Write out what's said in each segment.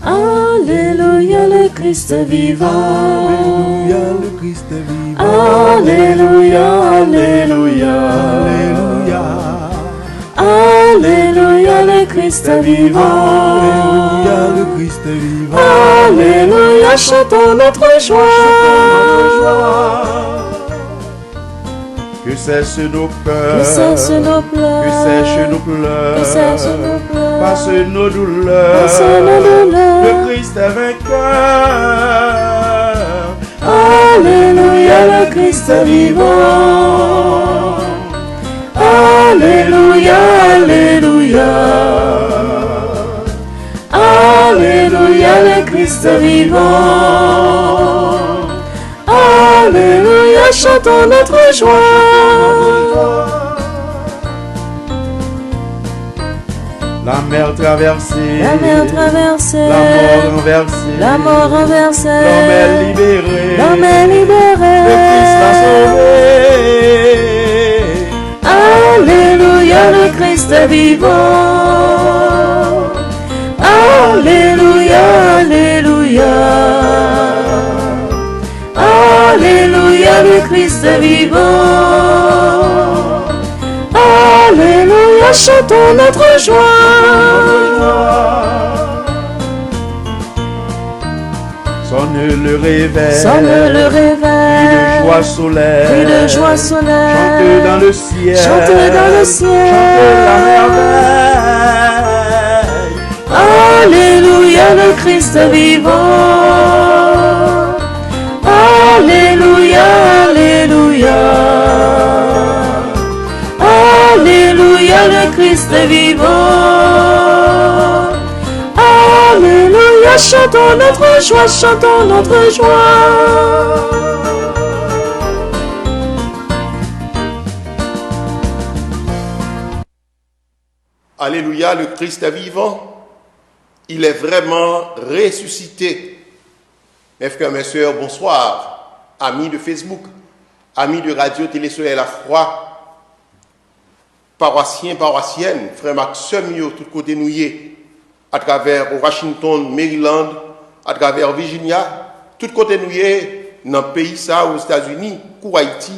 Alléluia, le Christ vivant. Alléluia, le Christ vivant. Alléluia, Alléluia. Alléluia. Alléluia, le Christ vivant. Alléluia, le Christ vivant. Alléluia, chantons notre joie. Que cessent nos peurs, Que cessent nos pleurs, que sèchent nos pleurs, que cessent nos pleurs, passe nos douleurs, passe nos douleurs. le Christ est vainqueur. Alléluia, le Christ vivant. Alléluia, Alléluia. Alléluia, le Christ vivant. Alléluia, chantons notre joie. La mer traversée, La mer traversée, la mort renversée, la mort renversée, l'homme est libéré, l'homme est libéré. le Christ l'a sauvé. Alléluia, le Christ vivant. Alléluia, Alléluia. Alléluia, le Christ vivant. Alléluia, chantons notre joie. Sonne le réveil, Sonne le réveil, cri de joie solaire, cri de joie solaire. chante dans le ciel, Chante dans le ciel. chante la merveille. Alléluia, le Christ vivant. Alléluia, Alléluia. Alléluia, le Christ vivant. Alléluia, chantons notre joie, chantons notre joie. Alléluia, le Christ est vivant. Il est vraiment ressuscité. Mes frères, mes sœurs, bonsoir. Amis de Facebook, amis de Radio Télé Soleil La Froid, paroissiens, paroissiennes, frères Maxime, tout côté nouillé, à travers Washington, Maryland, à travers Virginia, tout côté nouillé, dans le pays, ça, aux États-Unis, pour Haïti,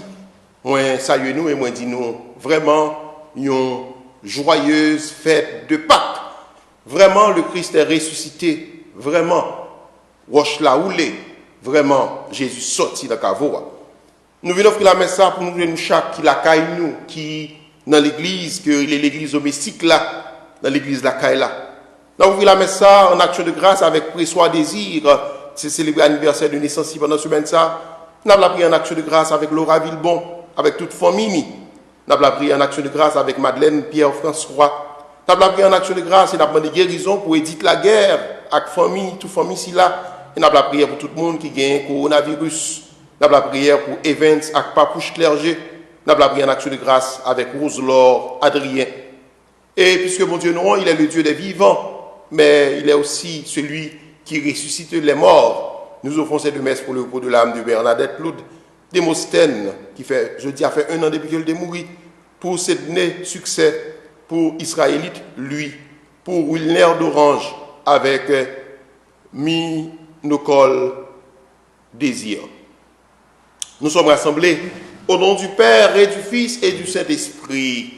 moi, saluez nous et moi, dis nous, vraiment, une joyeuse fête de Pâques. Vraiment, le Christ est ressuscité. Vraiment, Roche la houlé. Vraiment, Jésus sorti de la cavoa. Nous venons offrir la messe pour nous chaque qui la caille nous, qui dans l'église, que l'église domestique là, dans l'église la caille là. Nous ouvrons la messe en action de grâce avec précieux désir. C'est célébrer l'anniversaire de naissance pendant ce semaine ça. Nous avons prié en action de grâce avec Laura Villebon, avec toute famille. Nous avons prié en action de grâce avec Madeleine Pierre-François. Nous avons prié en action de grâce et nous avons demandé guérison pour Edith Laguerre, avec famille, toute famille ici là. Et nous avons prié pour tout le monde qui gagne coronavirus. Nous avons prié pour Evans avec Papouche Clergé. Nous avons prié en action de grâce avec Rose-Laure Adrien. Et puisque mon Dieu, non, il est le Dieu des vivants, mais il est aussi celui qui ressuscite les morts. Nous offrons cette messe pour le repos de l'âme de Bernadette Loud, Démosthène, qui fait, jeudi, a fait 1 an depuis qu'elle est morte, pour Sedney, succès, pour Israélite, lui, pour Wilner d'Orange, avec Minocol Désir. Nous sommes rassemblés au nom du Père et du Fils et du Saint-Esprit.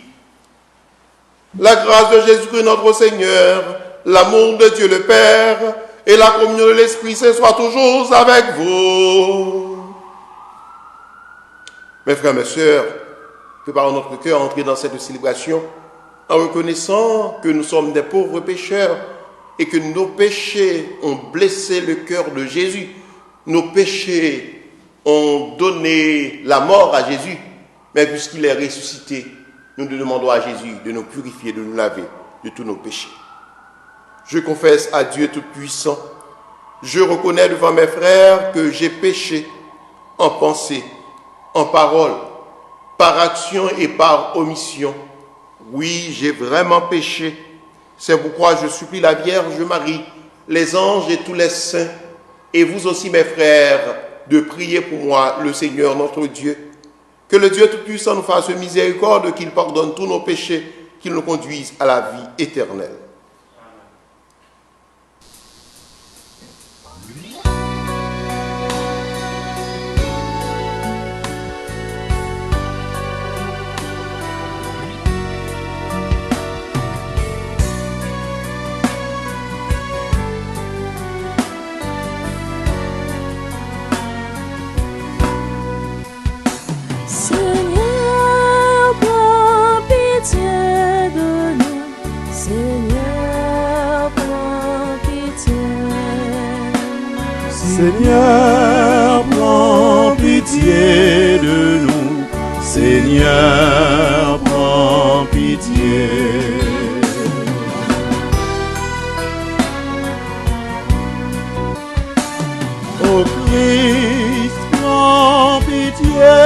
La grâce de Jésus-Christ notre Seigneur, l'amour de Dieu le Père et la communion de l'Esprit Saint soient toujours avec vous. Mes frères, mes sœurs, préparons notre cœur à entrer dans cette célébration en reconnaissant que nous sommes des pauvres pécheurs et que nos péchés ont blessé le cœur de Jésus. Nos péchés ont donné la mort à Jésus, mais puisqu'il est ressuscité, nous demandons à Jésus de nous purifier, de nous laver de tous nos péchés. Je confesse à Dieu Tout-Puissant, je reconnais devant mes frères que j'ai péché en pensée, en parole, par action et par omission. Oui, j'ai vraiment péché. C'est pourquoi je supplie la Vierge Marie, les anges et tous les saints, et vous aussi mes frères, de prier pour moi, le Seigneur notre Dieu. Que le Dieu Tout-Puissant nous fasse miséricorde, qu'il pardonne tous nos péchés, qu'il nous conduise à la vie éternelle. Seigneur, prends pitié de nous. Seigneur, prends pitié. Ô Christ, prends pitié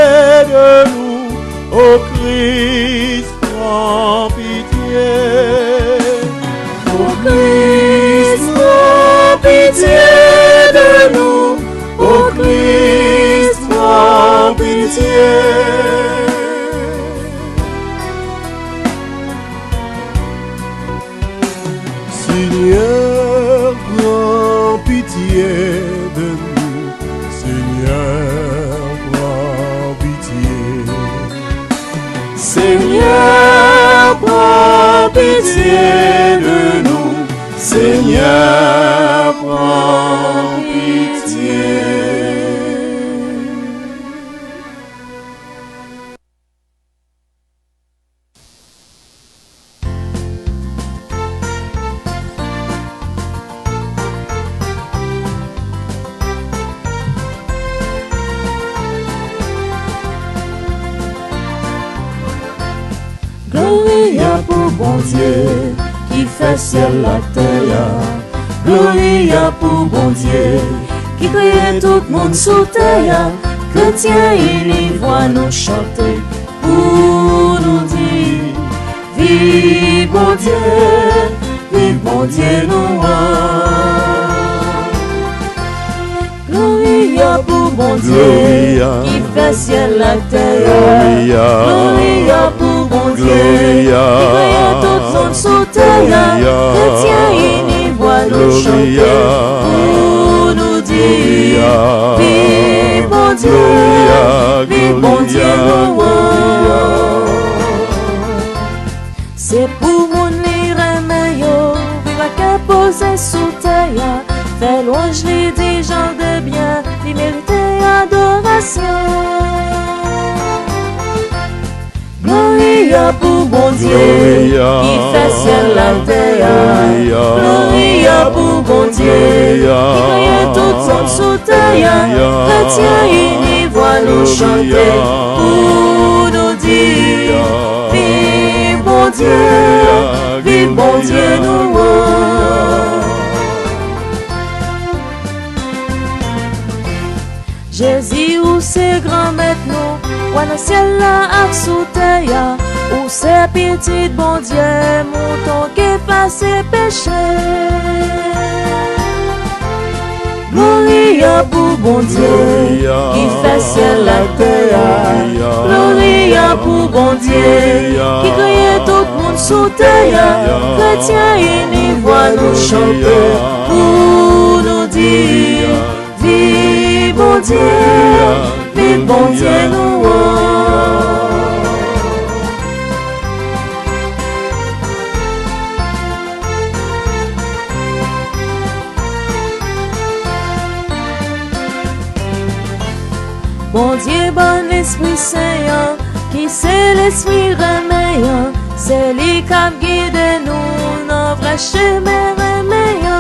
de nous. Ô Christ, prends pitié. Ô Christ, prends pitié de nous. Ô Christ, prends pitié. Seigneur, prends pitié de nous. Seigneur, prends pitié. Seigneur, prends pitié de nous. Seigneur, prends pitié. Gloria pour bon Dieu qui fait ciel la terre. Gloria pour bon Dieu qui crée tout le monde sous terre. Chrétiens, il y voit nous chanter pour nous dire vive bon Dieu nous Gloria pour bon Dieu Gloria. qui fait ciel la terre. Gloria. Gloria pour bon Dieu Gloria. qui crée tout le monde sous terre. Gloria. Chrétiens, il y voit nous chanter Gloria. pour nous dire Gloria. vive bon Dieu, Gloria, vive bon Dieu nous C'est pour mon lire meilleur, vive à qu'à poser sous terre. Fais louange les des gens de bien, les mériter adoration. Gloria pour bon Dieu, Gloria. qui fait ciel la terre. Gloria. Gloria pour bon Dieu, Gloria. qui crée tout son sous terre. Gloria. Chrétiens, il y voit nous chanter Gloria. pour nous dire vive bon Dieu, vive bon Dieu nous Jésus ou c'est grand maintenant, ou dans le ciel là à sous terre, ou c'est petit bon Dieu, mouton qui passe péché. Gloria pour bon Dieu, Gloria. qui fait ciel la terre. Gloria. Gloria pour bon Dieu, Gloria. qui crée tout le monde sous terre. Gloria. Chrétiens, il y voit nous chanter Gloria. pour nous dire vive bon Dieu, vive bon Dieu nous Bon Dieu, bon Esprit Saint, qui c'est l'Esprit remeillant, c'est lui qui guide nous dans vrai chemin remeillant.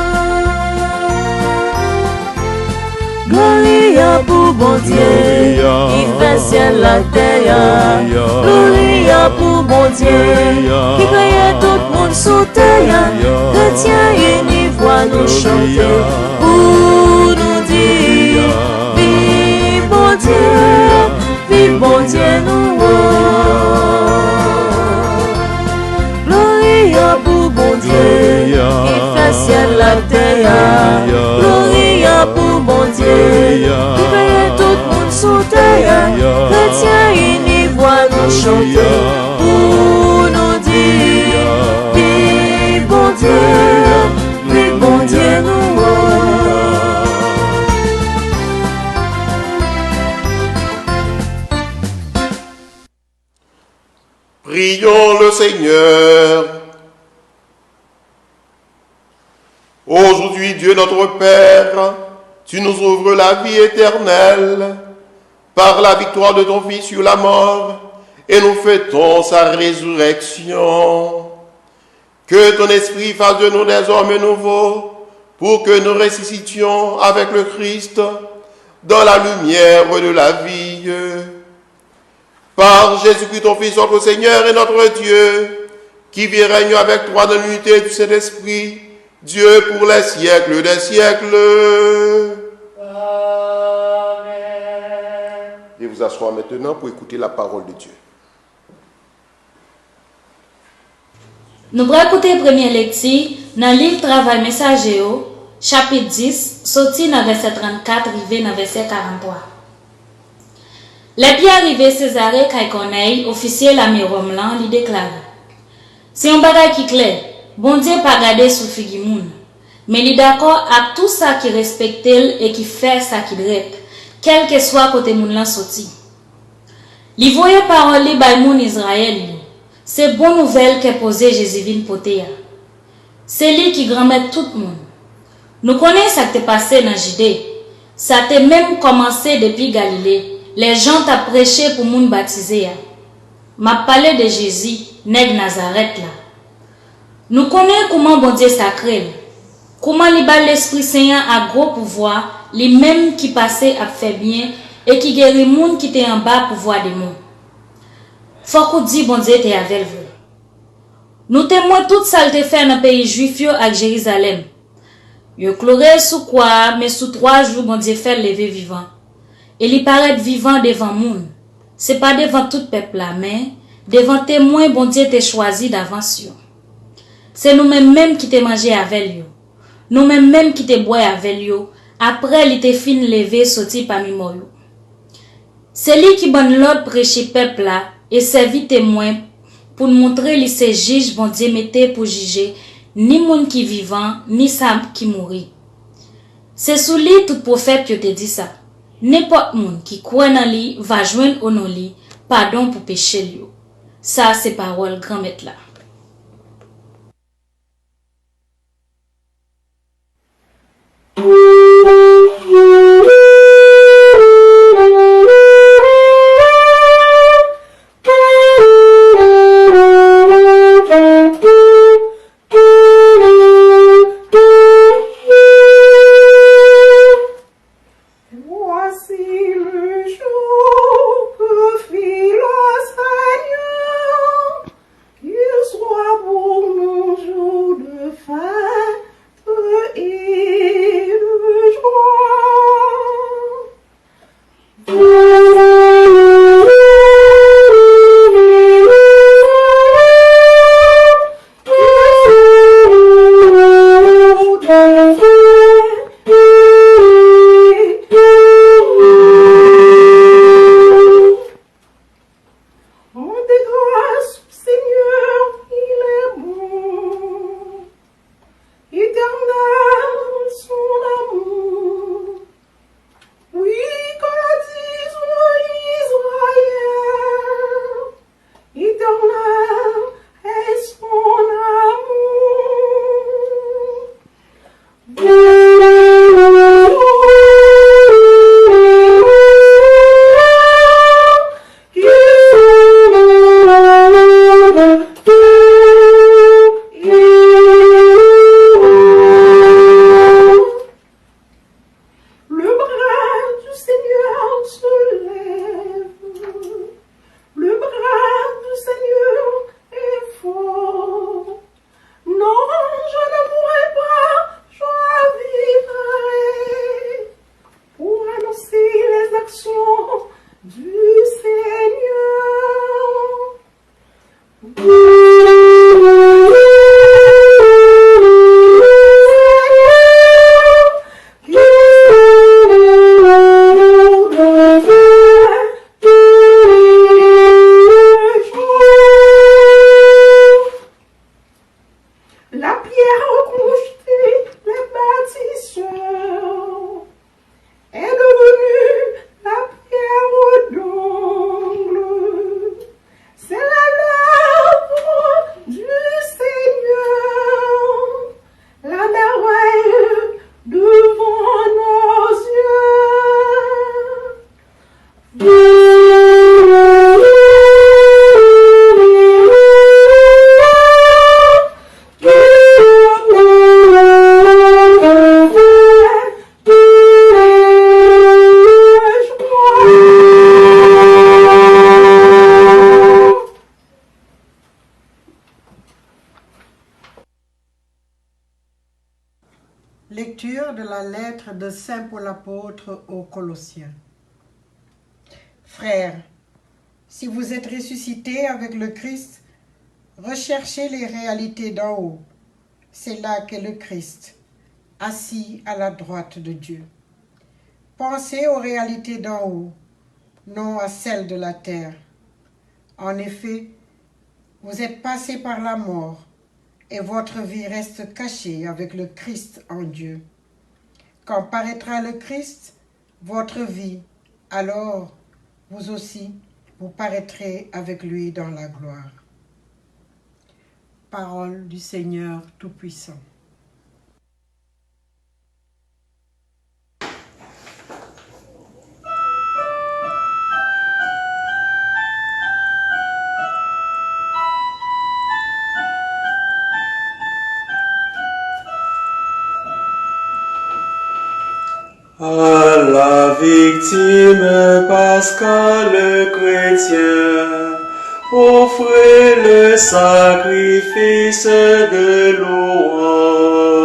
Gloria pour bon Dieu, Gloria. qui fait ciel la terre. Gloria. Gloria pour bon Dieu, Gloria. qui crée tout le monde sous terre. Gloria. Chrétiens, il y voit nous Gloria. chanter pour nous dire vive bon Dieu, vive bon Dieu nous Gloria pour bon Dieu, Gloria. qui fait ciel la terre. Gloria. Gloria pour bon Dieu, Gloria. qui crée tout le monde sous terre. Gloria. Chrétiens, il y voit nous chanter Gloria. pour nous dire vive bon Dieu, vive bon Dieu nous Prions le Seigneur. Aujourd'hui, Dieu notre Père, tu nous ouvres la vie éternelle par la victoire de ton Fils sur la mort et nous fêtons sa résurrection. Que ton esprit fasse de nous des hommes nouveaux pour que nous ressuscitions avec le Christ dans la lumière de la vie. Par Jésus-Christ, ton Fils, notre Seigneur et notre Dieu, qui vit et règne avec toi dans l'unité du Saint-Esprit, Dieu pour les siècles des siècles. Amen. Et vous asseoir maintenant pour écouter la parole de Dieu. Nous allons écouter la première lecture dans le livre Travail Messager, chapitre 10, sorti dans verset 34, arrivé dans verset 43. Les pieds arrivés Césarée Caïconeille, officier l'armée Romelan, lui déclare: c'est un bagage qui clair, bon Dieu pas garder sous figimoun, mais il est d'accord avec tout ça qui respecte et qui fait ça qui dresse, quel que soit côté moun lan sorti. Li voye parole li bay moun Israël, c'est bonne nouvelle que posé Jésus vin pote ya. C'est lui qui grand-mère tout le monde. Nous connaissons ça qui t'est passé dans Judée. Ça t'est même commencé depuis Galilée. Les gens t'a prêché pour moun baptisé. M'a parlé de Jésus, nèg Nazareth là. Nous connaissons comment bon Dieu sacré. Comment li ba l'Esprit Saint a gros pouvoir, les mêmes qui passait à faire bien et qui guérit moun qui était en bas pour voir des mondes. Faut qu'on dit bon Dieu t'es avec vous. Nous témoins toute ça te fait dans le pays juif yo à Jérusalem. Yo chloré sous quoi, mais sous 3 jours bon Dieu fait lever vivant. Et il paraît vivant devant moun. C'est pas devant tout peuple là, mais devant témoin bon Dieu t'es choisi d'avance yo. C'est nous-mêmes qui t'es mangé avec yo. Nous-mêmes qui t'es boire avec yo. Après il t'est fin lever sorti parmi moi yo. C'est lui qui bonne l'ordre prêcher peuple là et servi témoin pour nous montrer les ces juges bon Dieu mettait pour juger ni moun qui vivant ni ça qui mourit. C'est sous lui tout prophète qui te dit ça. N'importe moun qui croit dans lui va joindre au nom lui pardon pour péché lui. Ça c'est parole grand maître là. Voici le jour que fit le Seigneur, qu'il Lecture de la lettre de Saint Paul apôtre aux Colossiens. Frères, si vous êtes ressuscités avec le Christ, recherchez les réalités d'en haut. C'est là qu'est le Christ, assis à la droite de Dieu. Pensez aux réalités d'en haut, non à celles de la terre. En effet, vous êtes passés par la mort, et votre vie reste cachée avec le Christ en Dieu. Quand paraîtra le Christ, votre vie, alors vous aussi, vous paraîtrez avec lui dans la gloire. Parole du Seigneur Tout-Puissant. À la victime pascale chrétien, offrez le sacrifice de louange.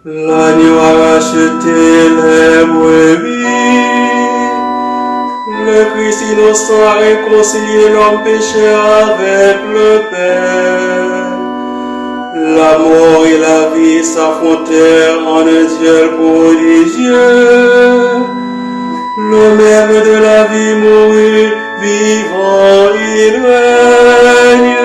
L'agneau a racheté les brebis, le Christ innocent a réconcilié l'homme pécheur avec le Père. La mort et la vie s'affrontèrent en un duel prodigieux. Le même de la vie mourut, vivant il règne.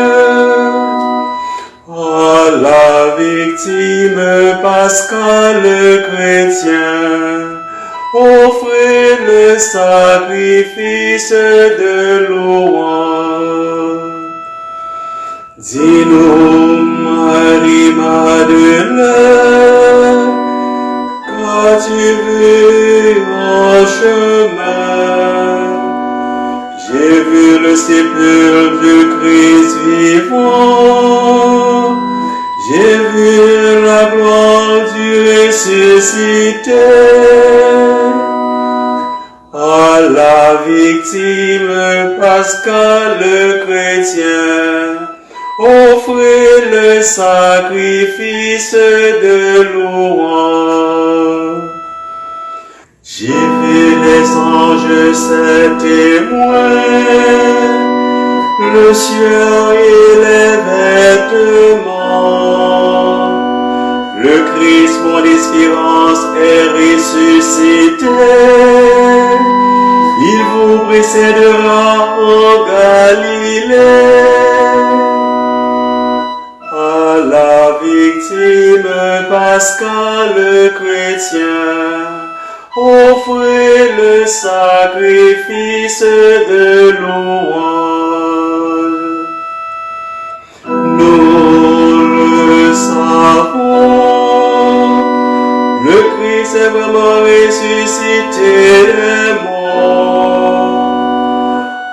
À la victime pascale chrétien, offrez le sacrifice de louange. Dis-nous, Marie Madeleine, qu'as-tu vu en chemin? J'ai vu le sépulcre du Christ vivant, j'ai vu la gloire du ressuscité. À la victime pascale chrétien, offrez le sacrifice de louange. J'ai vu les anges, ses témoins, le ciel et les vêtements. Le Christ, mon espérance, est ressuscité. Il vous précédera en Galilée. À la victime pascale chrétien, offrez le sacrifice de louange. Nous le savons, le Christ est vraiment ressuscité des morts.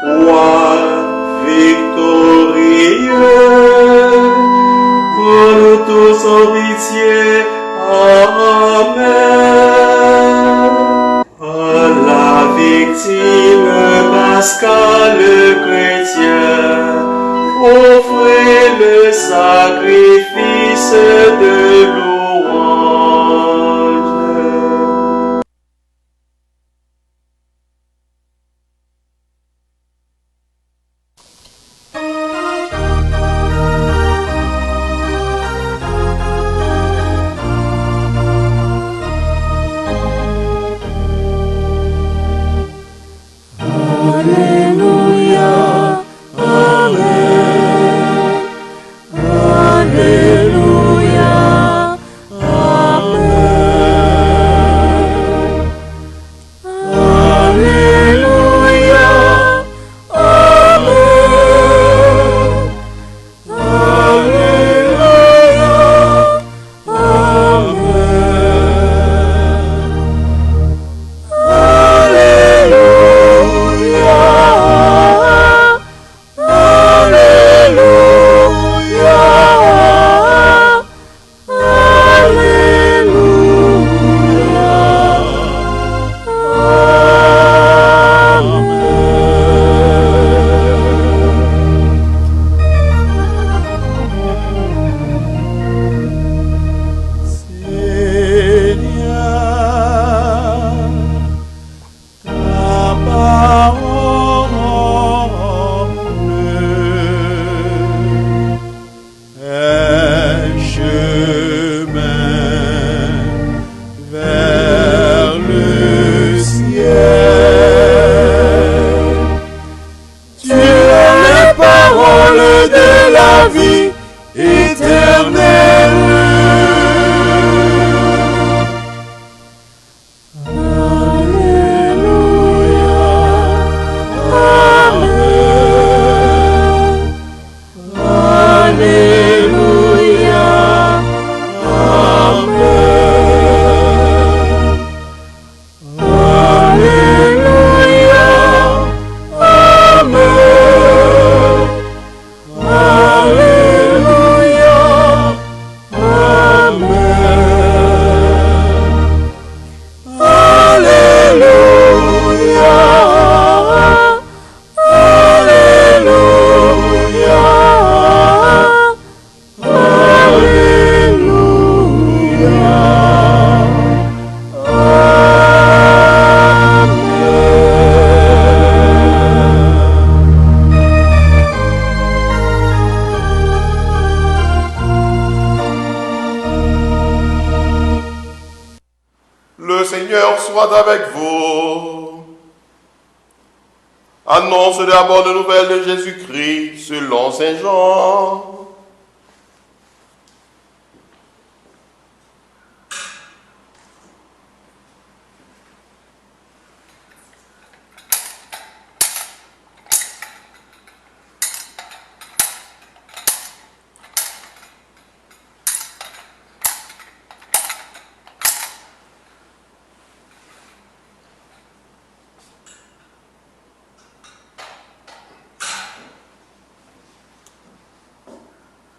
Roi victorieux, pour nous tous en pitié, Amen. À la victime pascale chrétien, offrez le sacrifice de louange. Alléluia, Amen. Alléluia, la vie éternelle. Le Seigneur soit avec vous. Annonce d'abord de nouvelles de Jésus-Christ selon Saint Jean.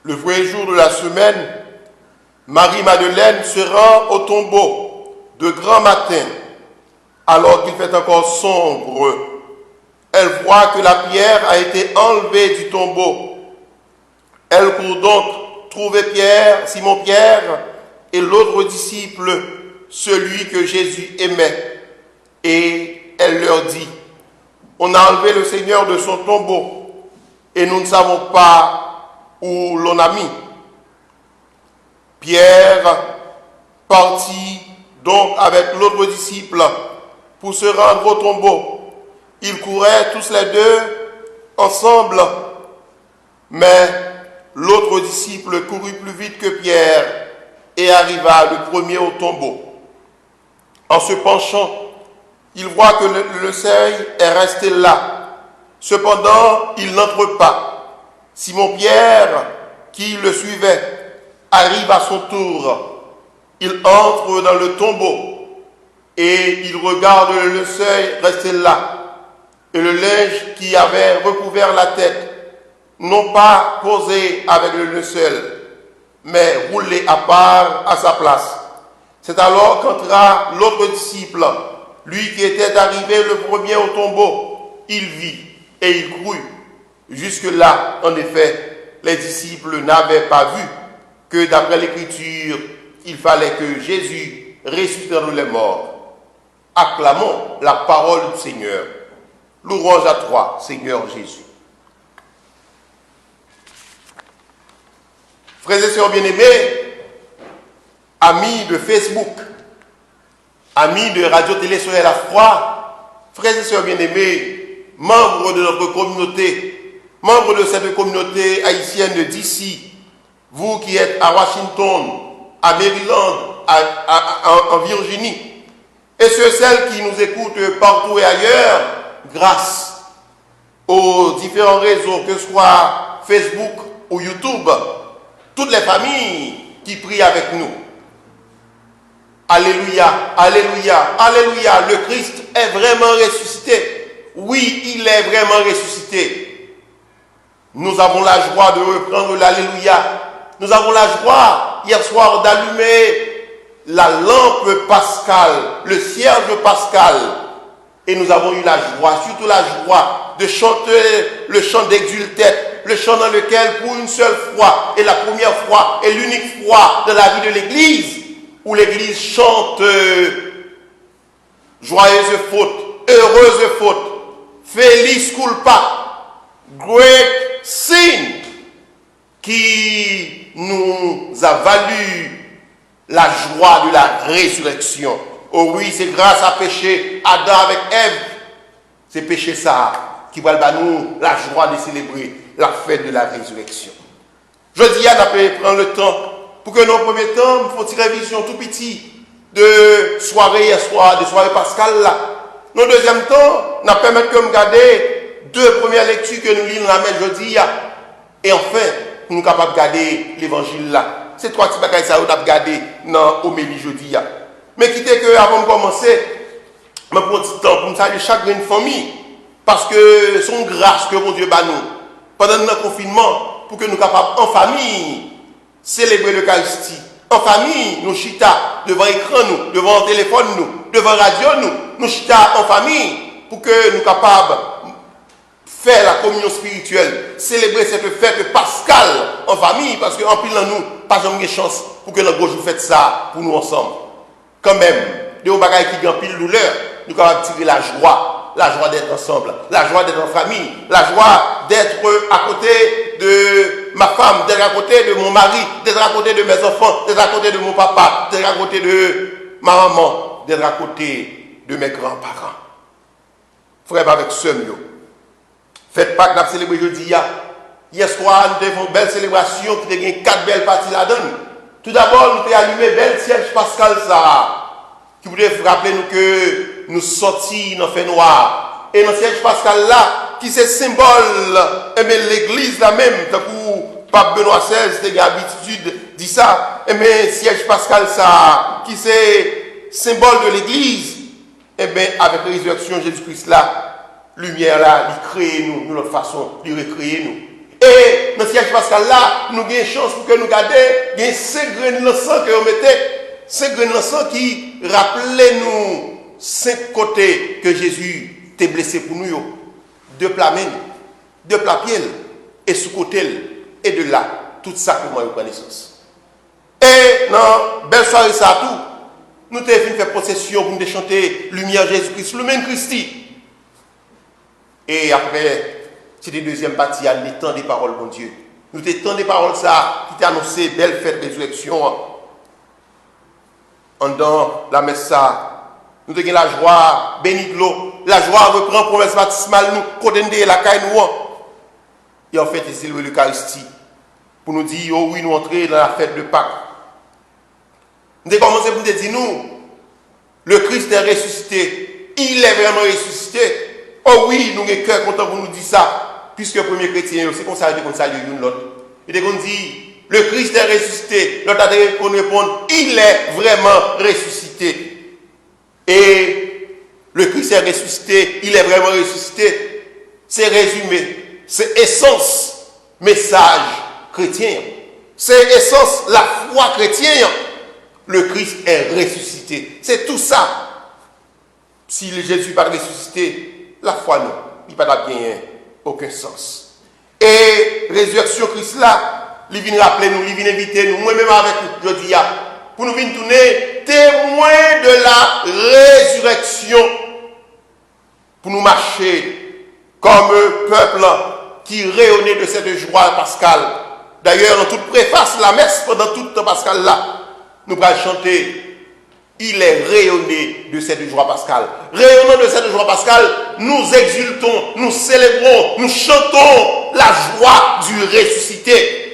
Le vrai jour de la semaine, Marie-Madeleine se rend au tombeau de grand matin, alors qu'il fait encore sombre. Elle voit que la pierre a été enlevée du tombeau. Elle court donc trouver Pierre, Simon-Pierre et l'autre disciple, celui que Jésus aimait. Et elle leur dit, « On a enlevé le Seigneur de son tombeau et nous ne savons pas où l'on a mis. » Pierre partit donc avec l'autre disciple pour se rendre au tombeau. Ils couraient tous les deux ensemble, mais l'autre disciple courut plus vite que Pierre et arriva le premier au tombeau. En se penchant, il voit que le seuil est resté là. Cependant, il n'entre pas. Simon-Pierre, qui le suivait, arrive à son tour. Il entre dans le tombeau et il regarde le seuil resté là et le linge qui avait recouvert la tête, non pas posé avec le linceul, mais roulé à part à sa place. C'est alors qu'entra l'autre disciple, lui qui était arrivé le premier au tombeau. Il vit et il crut. Jusque-là, en effet, les disciples n'avaient pas vu que d'après l'Écriture, il fallait que Jésus ressuscite dans les morts. Acclamons la parole du Seigneur. Louange à toi, Seigneur Jésus. Frères et sœurs bien-aimés, amis de Facebook, amis de Radio-Télé Soleil la Foi, frères et sœurs bien-aimés, membres de notre communauté, membres de cette communauté haïtienne d'ici, vous qui êtes à Washington, à Maryland, en Virginie, et celles qui nous écoutent partout et ailleurs, grâce aux différents réseaux, que ce soit Facebook ou YouTube, toutes les familles qui prient avec nous. Alléluia, alléluia, alléluia, le Christ est vraiment ressuscité. Oui, il est vraiment ressuscité. Nous avons la joie de reprendre l'alléluia. Nous avons la joie, hier soir, d'allumer la lampe pascale, le cierge pascal. Et nous avons eu la joie, surtout la joie, de chanter le chant d'exultète, le chant dans lequel, pour une seule fois, et la première fois, et l'unique fois dans la vie de l'Église, où l'Église chante joyeuse faute, heureuse faute, feliz culpa, great sin, qui nous a valu la joie de la résurrection. Oh oui, c'est grâce à péché Adam avec Ève. C'est péché ça qui va nous la joie de célébrer la fête de la résurrection. Je dis à prendre le temps pour que nos premiers temps, nous fassions une révision tout petit de soirée hier soir, de soirée pascale là. Nos deuxième temps, nous permettre que nous garder deux premières lectures que nous lisons la même jeudi. Et enfin, nous sommes capables de garder l'évangile là. C'est trois petits bagages que nous avons gardé dans l'homélie jeudi. Mais quittez que avant de commencer, je prends un petit temps pour me saluer chaque famille. Parce que son grâce que mon Dieu bat nous pendant notre confinement, pour que nous soyons capables en famille célébrer l'Eucharistie. En famille, nous chita devant l'écran, nous, devant le téléphone, nous, devant la radio, nous chita en famille pour que nous soyons capables de faire la communion spirituelle, célébrer cette fête pascale en famille, parce qu'en pile dans nous, pas jamais de chance pour que notre jour fête ça pour nous ensemble. Quand même, des bagages qui ont pile douleur, nous sommes capables de tirer la joie d'être ensemble, la joie d'être en famille, la joie d'être à côté de ma femme, d'être à côté de mon mari, d'être à côté de mes enfants, d'être à côté de mon papa, d'être à côté de ma maman, d'être à côté de mes grands-parents. Frère avec ce mieux. Faites pas que nous célébrons jeudi. Hier soir, nous avons une belle célébration qui a gagné 4 belles parties là-dedans. Tout d'abord, nous avons allumé belle siège pascal ça, qui voulait rappeler nous que nous sortis dans le fait noir. Et dans le siège pascal là, qui c'est symbole, mais l'église là même, tant que Pape Benoît XVI, c'était l'habitude dit ça, mais siège pascal ça, qui c'est symbole de l'église, et bien avec la résurrection de Jésus-Christ là, lumière là, il crée nous, notre façon, il recréer nous. Et dans le siège pascal là, nous avons une chance pour que nous gardions, il y a 5 graines de sang que nous mettons, 5 graines de sang qui rappellent nous 5 côtés que Jésus t'a blessé pour nous. 2 plats mains, 2 plats pieds, et sous côté, et de là, tout ça que moi, je connaissance. Et dans belle soirée, ça tout, nous avons fait procession pour nous chanter Lumière Jésus-Christ, Lumen Christi. Et après, c'était deuxième partie, à l'étang des paroles, mon Dieu. Nous avons des paroles, ça, qui t'a annoncé belle fête de résurrection. En dans la messe, ça. Nous avons la joie, béni de l'eau. La joie reprend promesse baptismale, nous, côté de la caille, nous. Et en fait, c'est l'Eucharistie. Pour nous dire, oh oui, nous entrer dans la fête de Pâques. Nous avons commencé pour nous dire, nous, le Christ est ressuscité. Il est vraiment ressuscité. Oh oui, nous avons cœur content pour nous dire ça. Puisque le premier chrétien, c'est qu'on salue l'une l'autre. Et qu'on dit, le Christ est ressuscité. L'autre a répondre, il est vraiment ressuscité. Et le Christ est ressuscité, il est vraiment ressuscité. C'est résumé, c'est essence, message chrétien. C'est essence, la foi chrétienne. Le Christ est ressuscité. C'est tout ça. Si Jésus n'est pas ressuscité, la foi non. Il n'a pas bien aucun sens. Et résurrection Christ là, il vient rappeler nous, il vient inviter nous, moi-même avec nous, je dis, pour nous venir tourner témoins de la résurrection, pour nous marcher comme un peuple qui rayonnait de cette joie pascale. D'ailleurs, dans toute préface la messe, pendant tout le temps pascal là, nous allons chanter, il est rayonné de cette joie pascale. Rayonnant de cette joie pascale, nous exultons, nous célébrons, nous chantons la joie du ressuscité.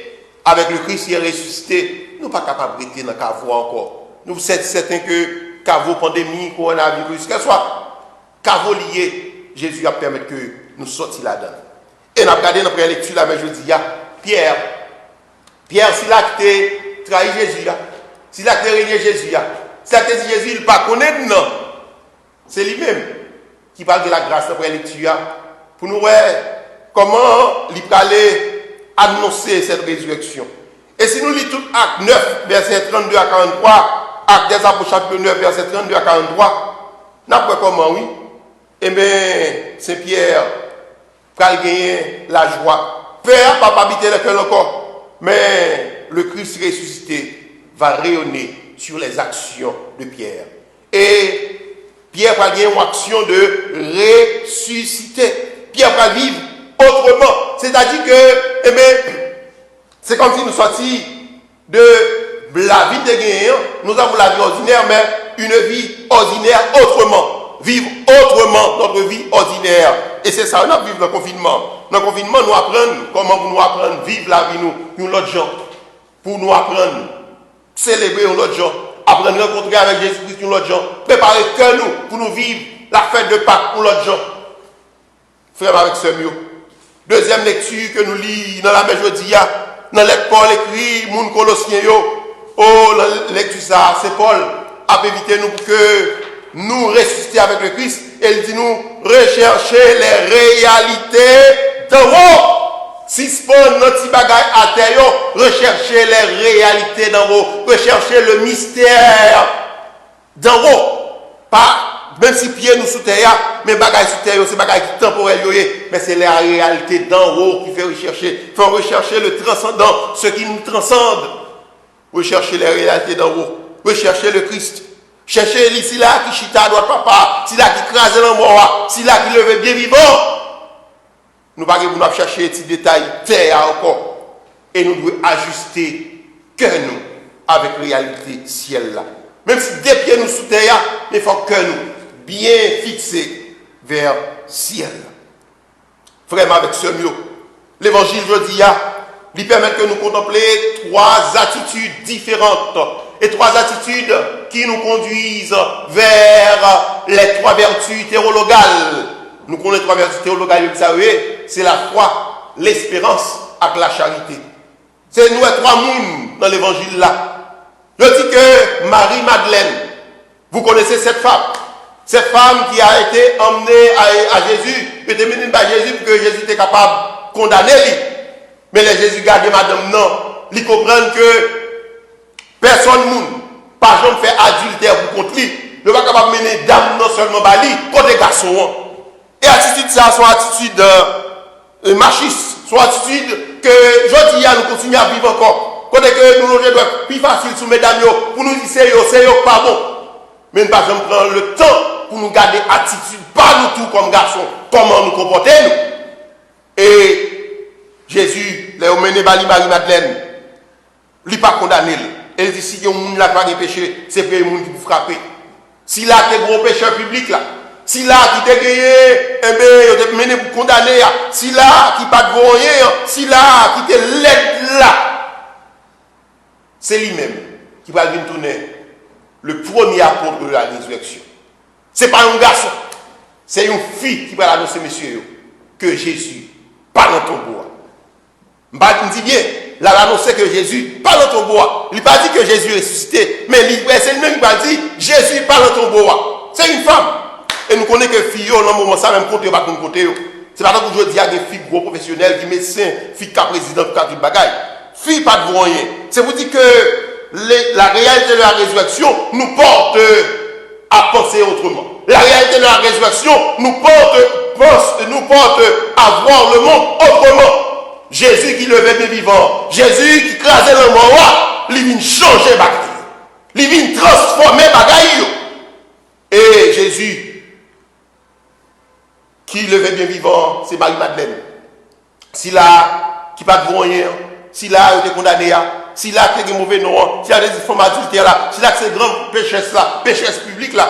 Avec le Christ qui est ressuscité, nous ne sommes pas capables de rester dans le caveau encore. Nous sommes certains que caveau, pandémie, coronavirus, qu'elle soit caveau lié, Jésus a permis que nous sortions là-dedans. Et nous avons regardé dans la lecture, là, mais je dis, Pierre, s'il a trahi Jésus, s'il a régné Jésus, s'il a dit Jésus, il ne pas connaître, non. C'est lui-même qui parle de la grâce dans la lecture, pour nous voir comment il peut aller annoncer cette résurrection. Et si nous lisons tout Acte 9, verset 32 à 43, Acte des Apôtres, chapitre 9, verset 32 à 43, nous avons comment, oui? Eh bien, Saint-Pierre va gagner la joie. Père, pas habiter le cœur encore, mais le Christ ressuscité va rayonner sur les actions de Pierre. Et Pierre va gagner une action de ressusciter. Pierre va vivre autrement. C'est-à-dire que, eh bien, c'est comme si nous sortions de la vie de guerre. Nous avons la vie ordinaire, mais une vie ordinaire autrement. Vivre autrement notre vie ordinaire. Et c'est ça, on a vécu dans le confinement. Dans le confinement, nous apprenons comment nous apprendre à vivre la vie, nous l'autre gens. Pour nous apprendre, célébrer l'autre gens, apprendre à rencontrer avec Jésus-Christ l'autre gens, préparer que nous pour nous vivre la fête de Pâques pour l'autre gens. Frère avec ce mieux. Deuxième lecture que nous lisons dans la Méjodie, dans l'être Paul écrit, moun Colossiens, la lecture ça, c'est Paul, a évité nous pour que nous ressuscitions avec le Christ. Et il dit nous, rechercher les réalités d'en haut. Si ce n'est pas notre bagage à terre, rechercher les réalités d'en haut, rechercher le mystère d'en haut. Pas, même si pied nous sous terre, mais bagages sous terre, c'est bagages temporels, mais c'est la réalité d'en haut qui fait rechercher. Il faut rechercher le transcendant, ce qui nous transcende. Rechercher les réalités d'en haut, rechercher le Christ. Chercher ici là qui chita à droite papa, si là qui crase dans mort, si là qui levait bien vivant. Nous pas nous chercher des petits détails terre encore. Et nous devons ajuster que nous avec la réalité ciel là. Même si des pieds nous sous terre, il faut que nous bien fixés vers ciel. Vraiment avec ce mieux. L'évangile jeudi lui permet que nous contemplions trois attitudes différentes. Et trois attitudes qui nous conduisent vers les trois vertus théologales. Nous connaissons trois vertus théologales, vous savez, c'est la foi, l'espérance et la charité. C'est nous trois mondes dans l'évangile là. Je dis que Marie-Madeleine, vous connaissez cette femme qui a été emmenée à Jésus, qui était menée par Jésus pour que Jésus était capable de condamner lui. Mais les Jésus gardait madame non, ils comprennent que personne ne pas jamais fait adultère pour contre lui. Ne pas capable de mener dame non seulement par lui, contre les garçons. Et attitude ça, son attitude machiste, son attitude que je dis à nous continuer à vivre encore. Quand que nous doit être plus facile sous mesdames pour nous dire c'est pas bon. Mais ne pas jamais prendre le temps pour nous garder attitude, pas nous tout comme garçons, comment nous comporter nous. Et Jésus, les mené Marie-Madeleine, lui pas condamné. Elle dit si un monde n'a pas de péché, c'est pour le monde qui vous frapper. Si là qui est gros pécheur public là, si là qui est gagné, eh bien, il mené pour condamner, si là qui pas de voyer, si là qui est l'aide là, c'est lui-même qui va venir tourner le premier apôtre de la résurrection. Ce n'est pas un garçon, c'est une fille qui va annoncer, monsieur, que Jésus parle dans ton bois. Je dis bien, il a annoncé que Jésus parle dans ton bois. Il n'a pas dit que Jésus est ressuscité, mais c'est lui-même qui va dire Jésus parle dans ton bois. C'est une femme. Et nous connaissons que filles, dans le moment, ça même côté, pas comme côté. C'est pas que je dis à des filles gros professionnels, qui médecins, filles qui président, qui tout bagaille. Filles pas de rien. C'est vous dire que la réalité de la résurrection nous porte à penser autrement. La réalité de la résurrection nous porte à voir le monde autrement. Jésus qui levait des vivants, Jésus qui crasait le mort, il vient changer les bagailles. Il vient transformer les bagailles. Et Jésus qui levait bien vivant, c'est Marie-Madeleine. Si là, qui pas de rien, si là, il était condamné, si là, il y a des mauvais noms, si là, il y a des formes adultères là, si là, c'est grand pécheresse là, pécheresse publique là,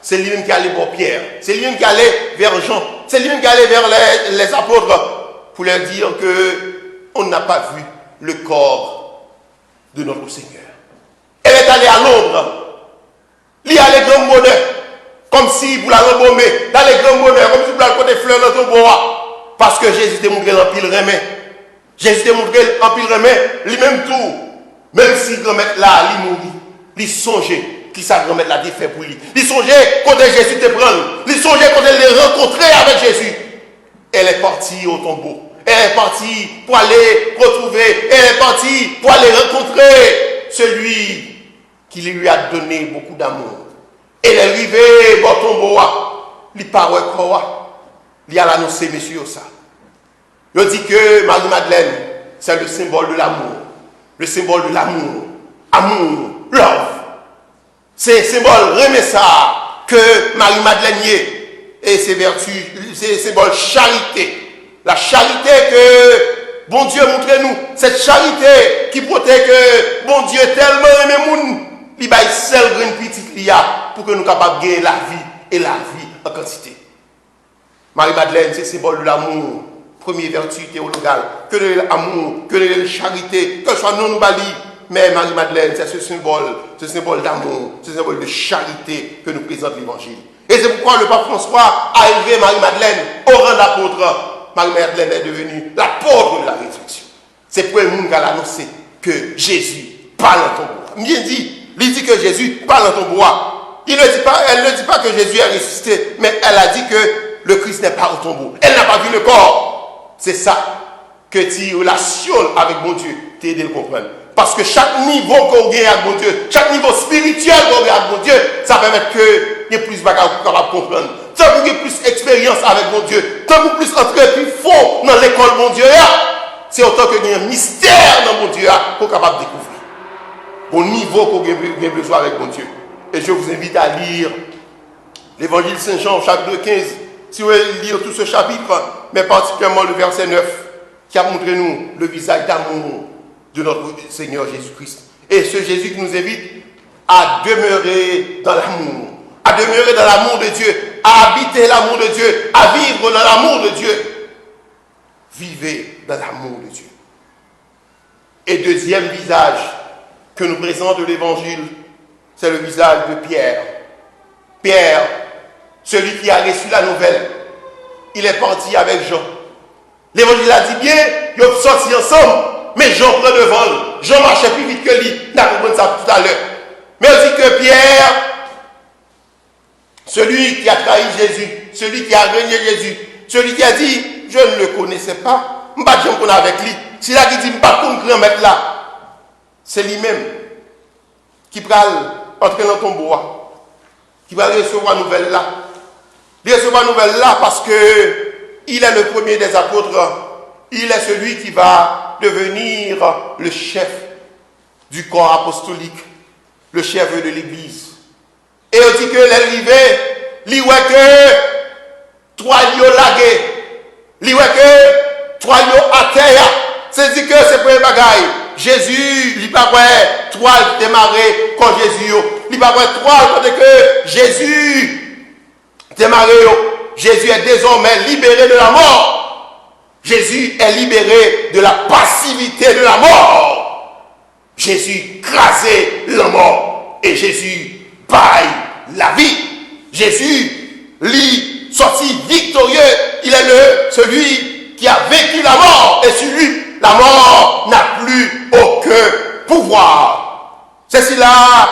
c'est lui-même qui allait pour Pierre, c'est lui-même qui allait vers Jean, c'est lui-même qui allait vers les apôtres pour leur dire que on n'a pas vu le corps de notre Seigneur. Elle est allée à l'ombre, il y a les grands bonheurs, comme si vous la embaumer, dans les grands bonheurs, comme si vous la côté fleurs dans ton bois, parce que Jésus t'a montré l'empile remet. Jésus t'a montré l'empile remet, lui-même tout, même si grand-mère là, il mourit, il songeait qui sa grand-mère l'a défait pour lui. Il songeait quand Jésus te prend, il songeait quand elle les rencontrait avec Jésus. Elle est partie au tombeau. Elle est partie pour aller retrouver. Elle est partie pour aller rencontrer celui qui lui a donné beaucoup d'amour. Elle est arrivée au tombeau. Il parle quoi? Il a annoncé, monsieur, ça. Il dit que Marie-Madeleine, c'est le symbole de l'amour. Le symbole de l'amour. Amour, love. C'est le symbole remet ça que Marie-Madeleine y est. Et ses vertus, c'est le symbole charité. La charité que bon Dieu montre nous, cette charité qui protège que bon Dieu tellement aimé moun, il baille seul une petite lia pour que nous capables de gagner la vie et la vie en quantité. Marie-Madeleine, c'est symbole de l'amour. Première vertu théologale. Que de l'amour, que de la charité, que ce soit non bali. Mais Marie-Madeleine, c'est ce symbole d'amour, ce symbole de charité que nous présente l'Évangile. Et c'est pourquoi le pape François a élevé Marie-Madeleine au rang d'apôtre. Marie-Madeleine est devenue l'apôtre de la résurrection. C'est pour le monde qu'elle a annoncé que Jésus parle dans ton bois. Bien dit, il dit que Jésus parle dans ton bois. Elle ne dit pas que Jésus est ressuscité, mais elle a dit que le Christ n'est pas au tombeau. Elle n'a pas vu le corps. C'est ça que tu relations avec mon Dieu, t'aider à le comprendre. Parce que chaque niveau qu'on gagne avec mon Dieu, chaque niveau spirituel qu'on gagne avec mon Dieu, ça permet que y ait plus de bagages pour capable comprendre. Ça vous ait plus d'expérience avec mon Dieu. Ça vous plus entrer plus fort dans l'école mon Dieu. C'est autant que il y a un mystère dans mon Dieu pour capable découvrir. Au niveau qu'on a besoin avec mon Dieu. Et je vous invite à lire l'Évangile Saint-Jean, chapitre 15. Si vous voulez lire tout ce chapitre, mais particulièrement le verset 9, qui a montré nous le visage d'amour de notre Seigneur Jésus-Christ. Et ce Jésus qui nous invite à demeurer dans l'amour, à demeurer dans l'amour de Dieu, à habiter l'amour de Dieu, à vivre dans l'amour de Dieu. Vivez dans l'amour de Dieu. Et deuxième visage que nous présente l'Évangile, c'est le visage de Pierre. Pierre, celui qui a reçu la nouvelle, il est parti avec Jean. L'Évangile a dit bien, ils sont sortis ensemble, mais Jean prend le vol. Jean marchait plus vite que lui. On a compris ça tout à l'heure. Mais on dit que Pierre, celui qui a trahi Jésus, celui qui a renié Jésus, celui qui a dit, je ne le connaissais pas, je ne sais pas qu'on a avec lui. C'est là qui dit, je ne sais pas qu'on mettre là. C'est lui-même qui va entrer dans ton bois, qui va recevoir la nouvelle là. Il recevra la nouvelle là parce que il est le premier des apôtres. Il est celui qui va devenir le chef du corps apostolique, le chef de l'Église. Et on dit que l'arrivée, il voit que trois lions lagués, il voit que trois lions à terre. C'est-à-dire que c'est pour les bagailles. Jésus, il pas ouais, trois démarré quand Jésus. Il pas ouais, trois quand que Jésus démarré. Jésus est désormais libéré de la mort. Jésus est libéré de la passivité de la mort. Jésus crasé la mort. Et Jésus paille la vie. Jésus, lui, sorti victorieux. Il est celui qui a vécu la mort. Et sur lui, la mort n'a plus aucun pouvoir. C'est cela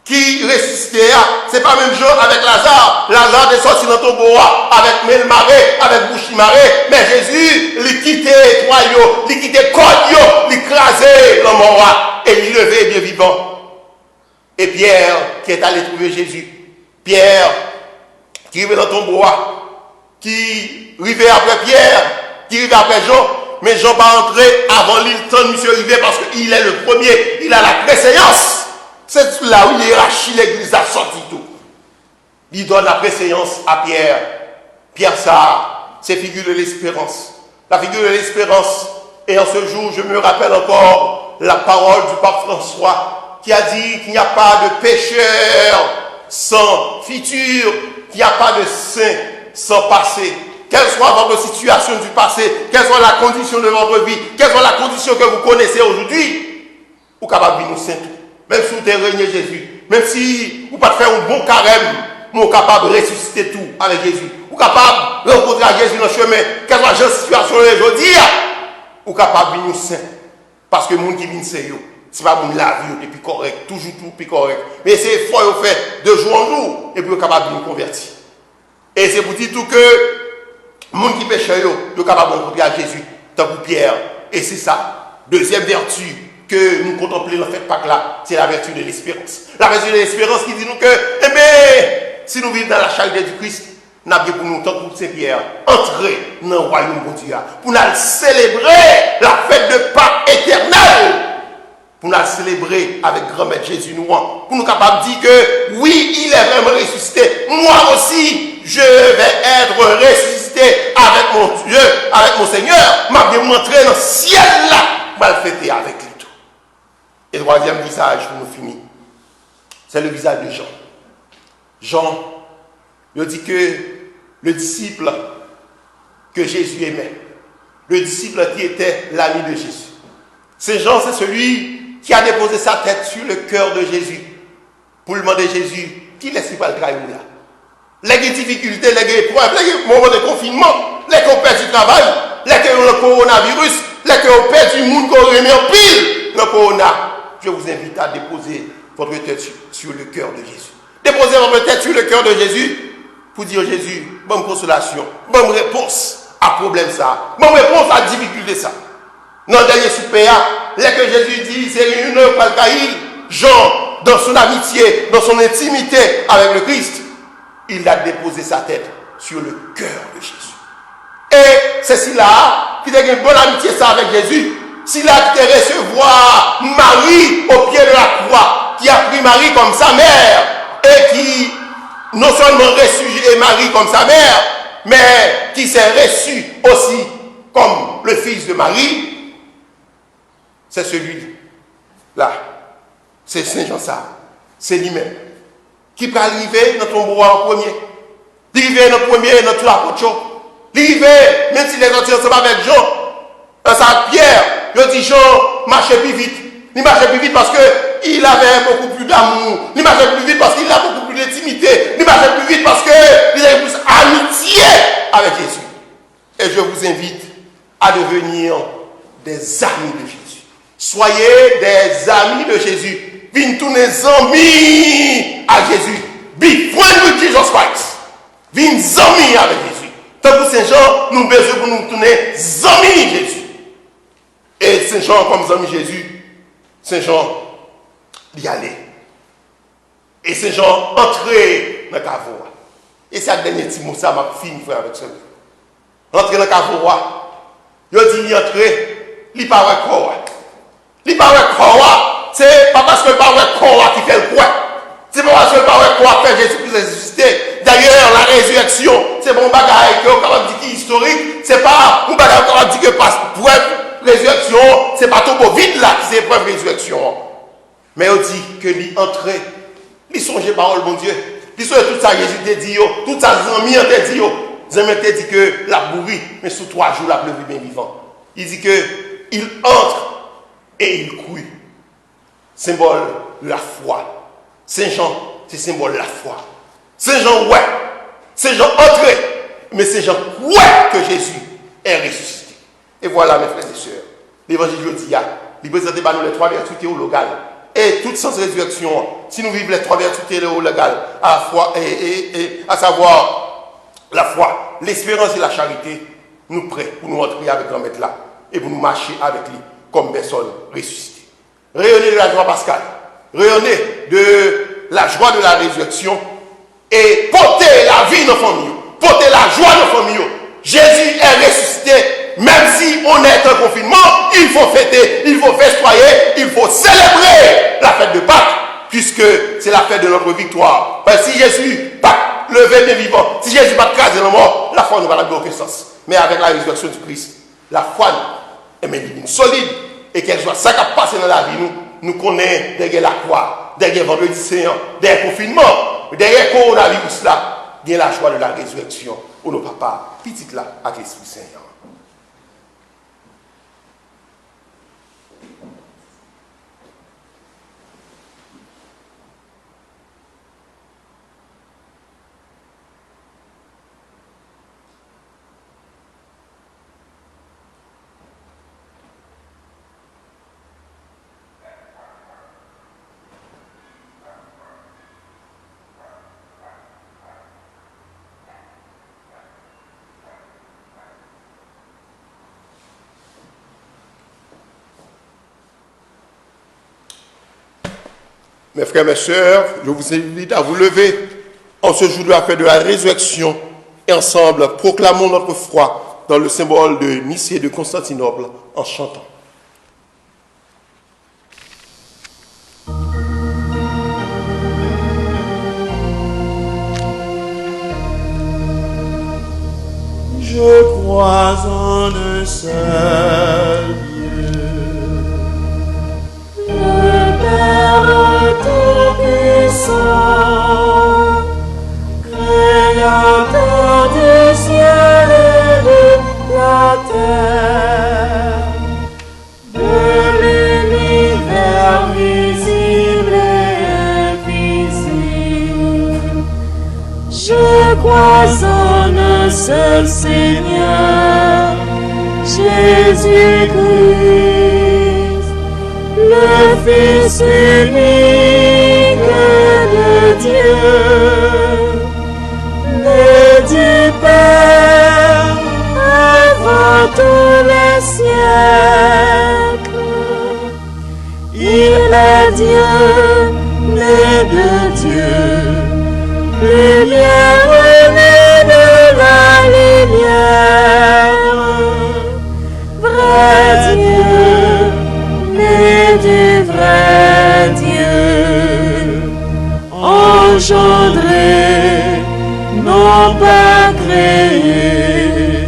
qui ressuscitait. C'est pas même chose avec Lazare. Lazare est sorti dans ton bois avec Melmaré, avec Bouchimaré. Mais Jésus, il quittait Troyau, il quittait Cordio, il écrasait le mort et il levait bien vivant. Et Pierre qui est allé trouver Jésus. Pierre qui arrivait dans ton bois, qui arrivait après Pierre, qui arrivait après Jean. Mais Jean va entrer avant lui, le temps de monsieur arrivé parce qu'il est le premier, il a la préséance. C'est là où l'hierarchie, l'église a sorti tout. Il donne la préséance à Pierre. Pierre, ça, c'est figure de l'espérance. La figure de l'espérance. Et en ce jour, je me rappelle encore la parole du pape François qui a dit qu'il n'y a pas de pécheur sans futur, qu'il n'y a pas de saint sans passé. Quelle soit votre situation du passé, quelle soit la condition de votre vie, quelle soit la condition que vous connaissez aujourd'hui, vous êtes capable de nous saint. Même si vous avez régné Jésus, même si vous ne pouvez pas faire un bon carême, vous êtes capable de ressusciter tout avec Jésus. Vous êtes capable de rencontrer Jésus dans le chemin, quelle soit la situation aujourd'hui, vous êtes capable de nous saint. Parce que le monde qui vient c'est eux. Ce n'est pas mon la vie, et puis correct, toujours tout, puis correct. Mais c'est fort, vous faites de jour en jour, et puis vous êtes capable de nous convertir. Et c'est pour dire tout que le monde qui pêche, est capable de rencontrer à Jésus, tant que Pierre. Et c'est ça. Deuxième vertu que nous contemplons dans cette Pâques-là, c'est la vertu de l'espérance. La vertu de l'espérance qui dit nous que, eh bien, si nous vivons dans la charité du Christ, nous avons pour nous, tant que Saint-Pierre, entrer dans le royaume de Dieu, pour nous célébrer la fête de Pâques éternelle, pour nous célébrer avec grand maître Jésus nous, pour nous capables de dire que oui, il est vraiment ressuscité. Moi aussi, je vais être ressuscité avec mon Dieu, avec mon Seigneur. Je vais m'entrer dans le ciel là, je vais le fêter avec lui tout. Et le troisième visage pour nous finir, c'est le visage de Jean. Jean, il dit que le disciple que Jésus aimait, le disciple qui était l'ami de Jésus. Saint Jean, c'est celui qui a déposé sa tête sur le cœur de Jésus pour lui demander Jésus, qui laisse pas le trahir là? Les difficultés, les épreuves, les moments de confinement, les qu'on perd du travail, les qu'on a le coronavirus, les qu'on perd du monde qu'on remet en pile, le corona. Je vous invite à déposer votre tête sur le cœur de Jésus. Déposez votre tête sur le cœur de Jésus pour dire Jésus, bonne consolation, bonne réponse à problème ça, bonne réponse à difficulté ça. Dans le dernier super, là que Jésus dit, c'est une heure par Jean, dans son amitié, dans son intimité avec le Christ, il a déposé sa tête sur le cœur de Jésus. Et c'est celui-là qui a une bonne amitié ça avec Jésus, celui-là qui a recevoir Marie au pied de la croix, qui a pris Marie comme sa mère, et qui non seulement reçu Marie comme sa mère, mais qui s'est reçu aussi comme le fils de Marie, c'est celui-là. C'est Saint Jean ça. C'est lui-même. Qui peut arriver dans ton bois en premier. Arriver dans le premier, dans tout l'apôtre. Arriver, même si les autres ensemble avec Jean, ça Pierre, il dit Jean, marchez plus vite. Il marchait plus vite parce qu'il avait beaucoup plus d'amour. Il marchait plus vite parce qu'il a beaucoup plus d'intimité. Il marchait plus vite parce qu'il avait plus d'amitié avec Jésus. Et je vous invite à devenir des amis de Jésus. Soyez des amis de Jésus. Venez tous les amis à Jésus. Be friends with Jesus Christ. Venez amis avec Jésus. Tant que Saint Jean, nous besoin pour nous tourner amis Jésus. Et Saint Jean, comme ami Jésus, Saint Jean y allait. Et Saint Jean entrait dans le caveau. Et c'est le dernier petit mot, ça m'a fini frère avec ça. Entrer dans le caveau. Il dit, il entrait, il ne parle pas quoi. Il parle pas quoi. C'est pas parce que le parle quoi qui fait le quoi. C'est pas parce que le parle quoi fait Jésus-Christ ressuscité. D'ailleurs, la résurrection, c'est bon bagaille que on va dire qui est historique. C'est pas un bagaille qu'on va dire que passe preuve résurrection. C'est pas tout beau vide là qui c'est preuve résurrection. Mais on dit que l'y entrait, l'y songeait parole mon Dieu. L'y songeait tout ça Jésus t'a dit, tout ça Zami t'a dit. Zami t'a dit que la bourrie, mais sous 3 jours la pleuve bien vivant. Il dit que il entre et il couille. Symbole de la foi. Saint Jean, c'est symbole de la foi. Saint Jean, ouais. Saint Jean entrait, mais Saint Jean, ouais, que Jésus est ressuscité. Et voilà, mes frères et sœurs, l'évangile dit, il présente nous les 3 vertus théologales. Et toute sans résurrection, si nous vivons les 3 vertus théologales, à la foi, et à savoir la foi, l'espérance et la charité, nous prêts pour nous entrer avec notre maître là, et pour nous marcher avec lui comme personne ressuscitée. Rayonner de la joie pascale, rayonner de la joie de la résurrection, et porter la vie dans la famille, porter la joie dans la famille. Jésus est ressuscité, même si on est en confinement, il faut fêter, il faut festoyer, il faut célébrer la fête de Pâques, puisque c'est la fête de notre victoire. Parce que si Jésus pas levé des vivants, si Jésus pas crasé la mort, la foi ne va pas dans aucun sens. Mais avec la résurrection du Christ, la foi est une solide, et qu'elle soit ça qui a passé dans la vie, nous connaissons derrière la croix, derrière vendredi saint, derrière le confinement, derrière le coronavirus là, il y a la joie de la résurrection, où nos papas, petite là, avec l'Esprit Saint. Mes frères, mes sœurs, je vous invite à vous lever en ce jour de la fête de la résurrection et ensemble proclamons notre foi dans le symbole de Nicée et de Constantinople en chantant. Je crois en un seul Dieu, Le Père Tout-Puissant, Créateur des crois en un seul Seigneur, Jésus-Christ, le Fils unique de Dieu, né du Père avant tous les siècles. Il est Dieu, né de Dieu, lumière née de la lumière, vrai Dieu, né du vrai Dieu, engendré, non pas créé,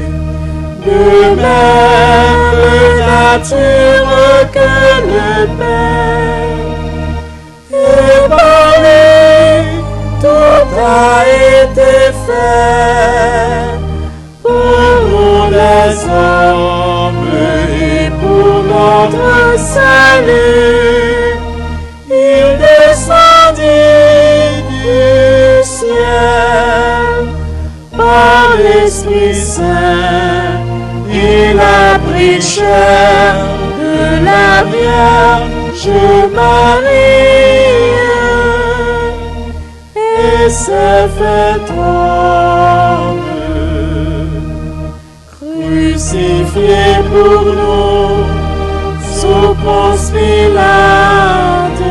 de même nature que le Père, et par lui tout a été fait pour les hommes et pour notre salut. Il descendit du ciel par l'Esprit Saint. Il a pris chair de la Vierge Marie et s'est fait homme, crucifié pour nous sous Ponce Pilate.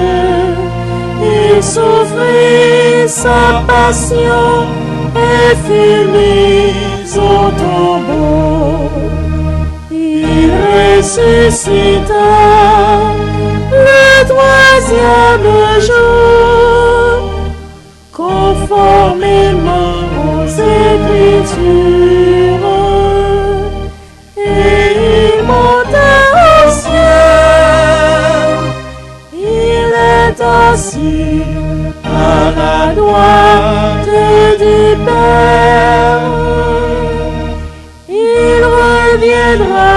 Il souffrit sa passion et fut mis au tombeau. Il ressuscita le troisième jour, conformément aux Écritures, et il monta au ciel. Il est assis à la droite du Père. Il reviendra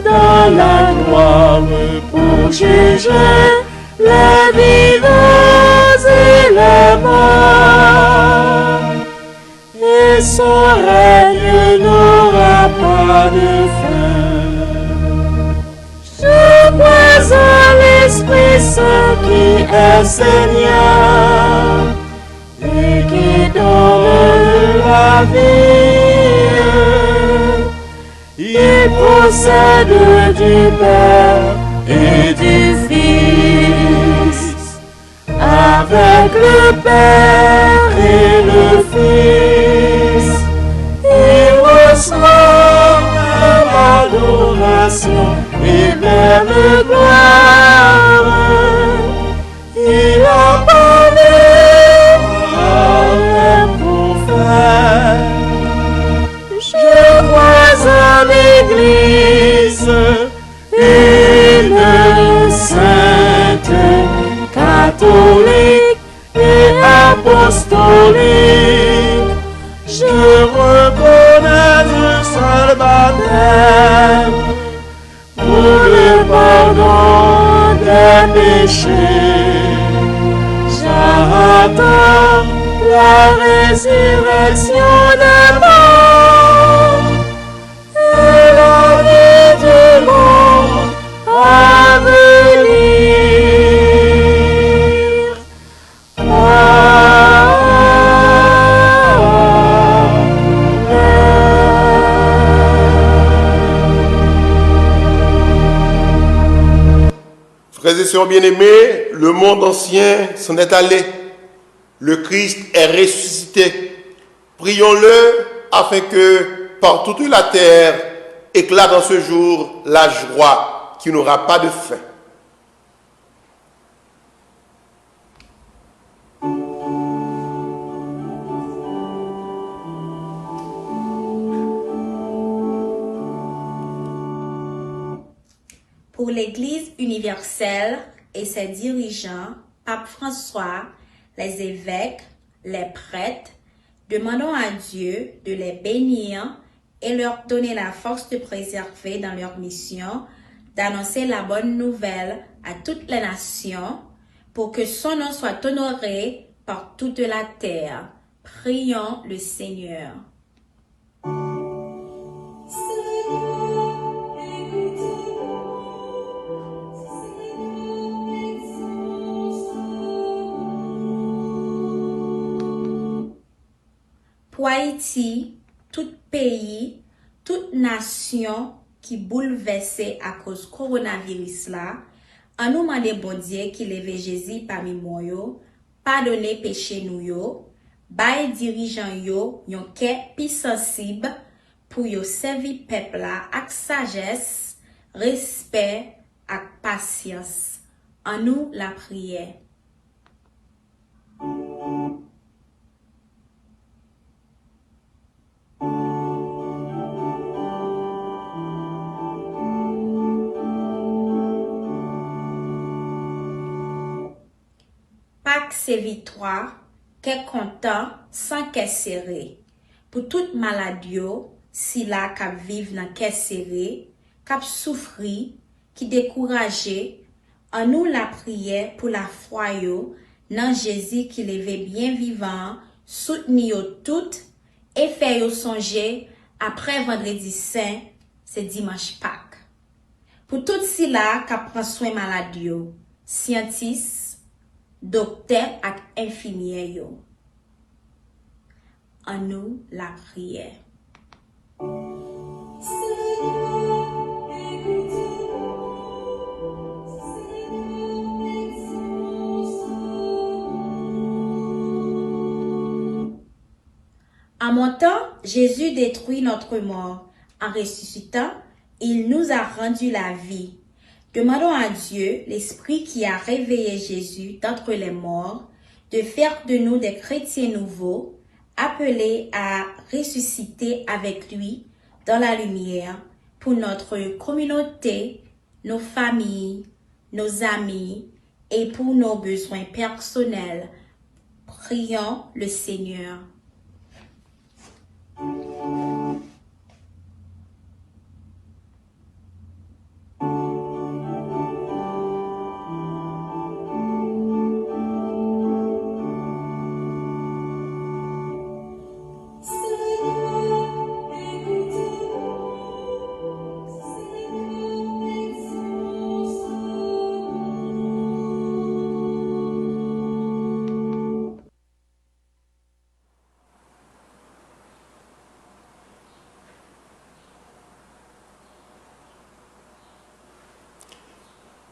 dans la gloire pour juger les vivants et les morts. Et son règne n'aura pas de fin. Je crois en l'Esprit Saint qui est Seigneur et qui donne la vie. Il procède du Père et du Fils, avec le Père et le Fils. Il reçoit même adoration et même gloire. Il a parlé à les prophètes. Je crois en l'Église, une sainte, catholique et apostolique. Je reconnais un seul baptême pour le pardon des péchés. J'attends la résurrection des morts et la vie du monde à venir. Frères et sœurs bien-aimés, le monde ancien s'en est allé. Le Christ est ressuscité. Prions-le afin que par toute la terre éclate en ce jour la joie qui n'aura pas de fin. Pour l'Église universelle et ses dirigeants, Pape François, les évêques, les prêtres, demandons à Dieu de les bénir et leur donner la force de préserver dans leur mission, d'annoncer la bonne nouvelle à toutes les nations pour que son nom soit honoré par toute la terre. Prions le Seigneur. Pour Haïti, tout pays, toute nation qui bouleversée à cause coronavirus là, en nous demandant bon Dieu qui lève Jésus parmi moi yo, pardonner péché nous yo, bail dirigeant yo yon cœur plus sensible pour yo servir peuple là avec sagesse, respect et patience. En nous la prière. Pâques c'est victoire, qu'est content sans qu'est serré. Pour toute maladie, si la cap vive dans qu'est serré, cap souffri, qui découragé, en nous la prière pour la foi yo, dans Jésus qui levé bien vivant, soutenir yo toutes et faire yo songer après vendredi saint, c'est dimanche Pâques. Pour tout si la cap prend soin maladie yo, scientiste, docteur et infirmière yo. En nous la prière. En montant, Jésus détruit notre mort. En ressuscitant, il nous a rendu la vie. Demandons à Dieu, l'Esprit qui a réveillé Jésus d'entre les morts, de faire de nous des chrétiens nouveaux, appelés à ressusciter avec lui dans la lumière pour notre communauté, nos familles, nos amis et pour nos besoins personnels. Prions le Seigneur.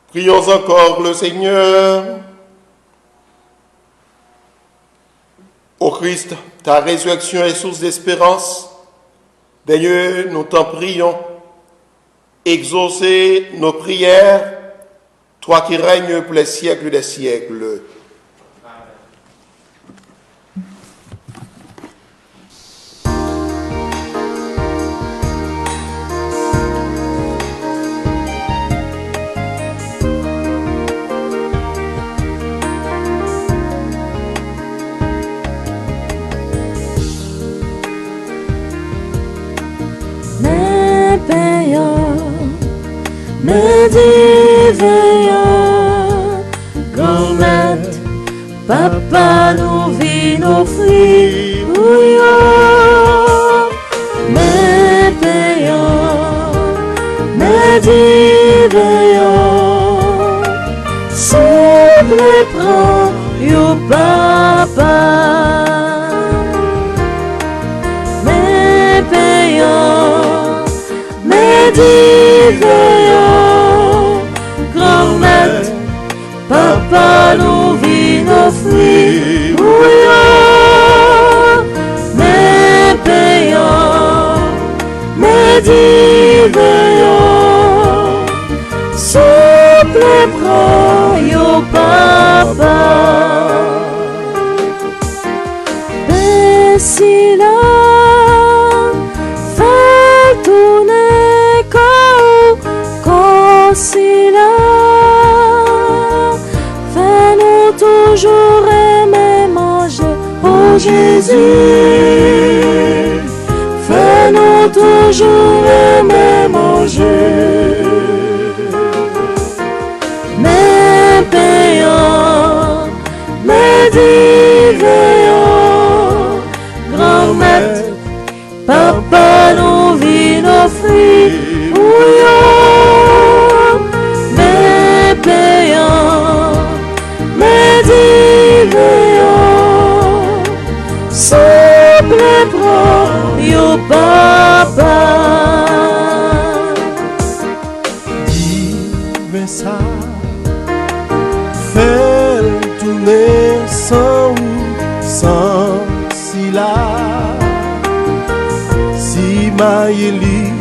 Prions encore le Seigneur. Ô Christ, ta résurrection est source d'espérance. D'ailleurs, nous t'en prions. Exaucez nos prières, toi qui règnes pour les siècles des siècles. Me diveillons, grand-mère, papa nous vit offrir, me payons, me diveillons, souple prend, yo papa, me payons, me diveillons, grand-mère, papa nous vit offrir, me payons, me diveillons, souple prend, yo papa, si là, fais tourner si là, fais-nous toujours aimer manger, oh Jésus, fais-nous toujours aimer manger, mais payons, mais diveillons, m'emmener sans ou sans si là. Si ma yéli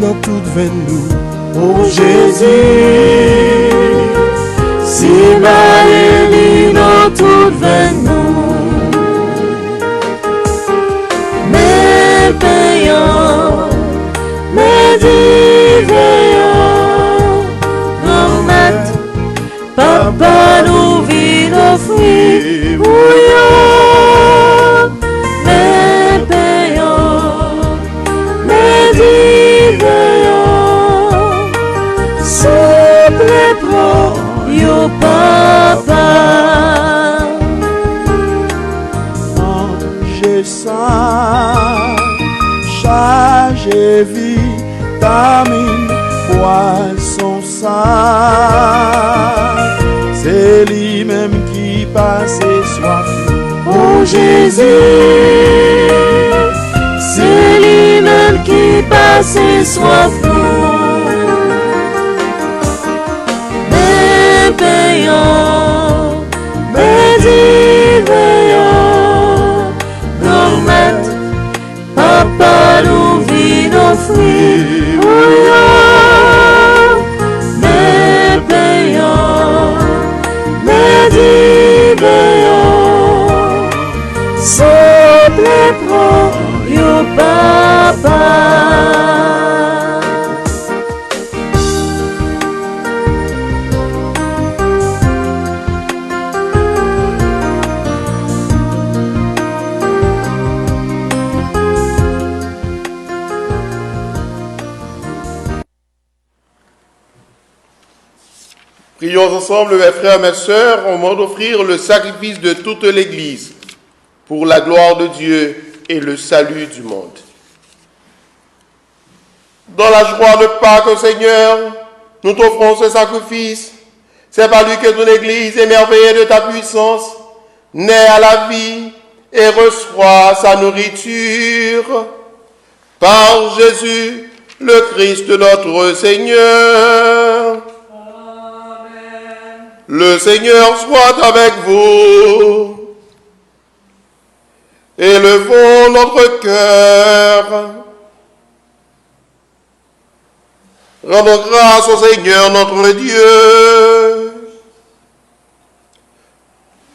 dans toute veine nous, oh Jésus. Si ma yéli dans toute veine nous, mes payants, mes divins, grand maître, papa nous vit offrir bouillon, mes payants, mes divins, souple pro, yo papa. Manger ça, chargé vitamine, poisson ça. C'est lui-même qui passe soif. Oh Jésus, c'est lui-même qui passe soif nous. Mes payants, mes divins, grand maître, papa nous vit offrir bouillon. Mes payants, mes divins, souple pro, yo papa. Prions ensemble, mes frères, mes sœurs, au moment d'offrir le sacrifice de toute l'Église pour la gloire de Dieu et le salut du monde. Dans la joie de Pâques, Seigneur, nous t'offrons ce sacrifice. C'est par lui que ton Église, émerveillée de ta puissance, naît à la vie et reçoit sa nourriture. Par Jésus, le Christ notre Seigneur. Le Seigneur soit avec vous. Élevons notre cœur. Rendons grâce au Seigneur notre Dieu.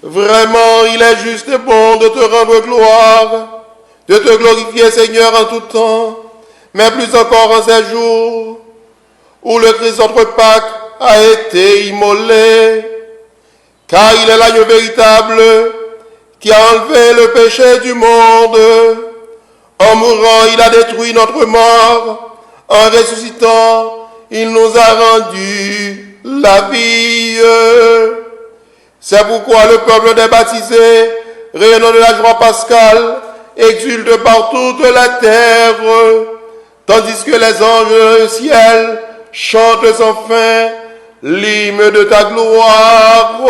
Vraiment, il est juste et bon de te rendre gloire, de te glorifier, Seigneur, en tout temps, mais plus encore en ces jours où le Christ notre Pâques a été immolé, car il est l'agneau véritable qui a enlevé le péché du monde. En mourant, il a détruit notre mort. En ressuscitant, il nous a rendu la vie. C'est pourquoi le peuple des baptisés, rayonnant de la joie pascale, exulte par toute la terre, tandis que les anges du ciel chantent sans fin l'hymne de ta gloire.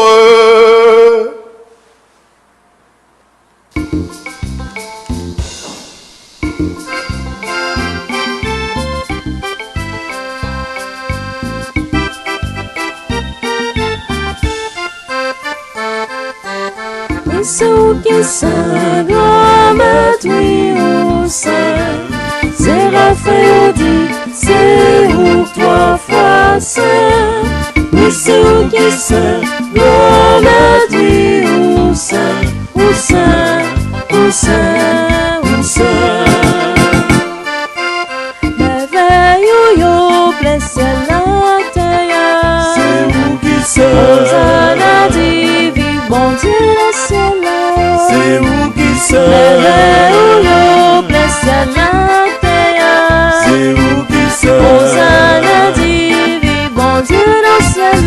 C'est où qui saint, grand maître, oui, au saint. C'est Raphaël dit, c'est où trois fois saint. Oui, c'est où qui saint, grand maître, oui, au saint, au saint, au saint, au saint. Merveille, yo, blessé la terre. C'est où qui saint. Hosanna dit, vive mon Dieu, le ciel. C'est où qui saint. Merveille, blessé la terre. C'est où qui saint. Hosanna dit, vive mon Dieu, le ciel.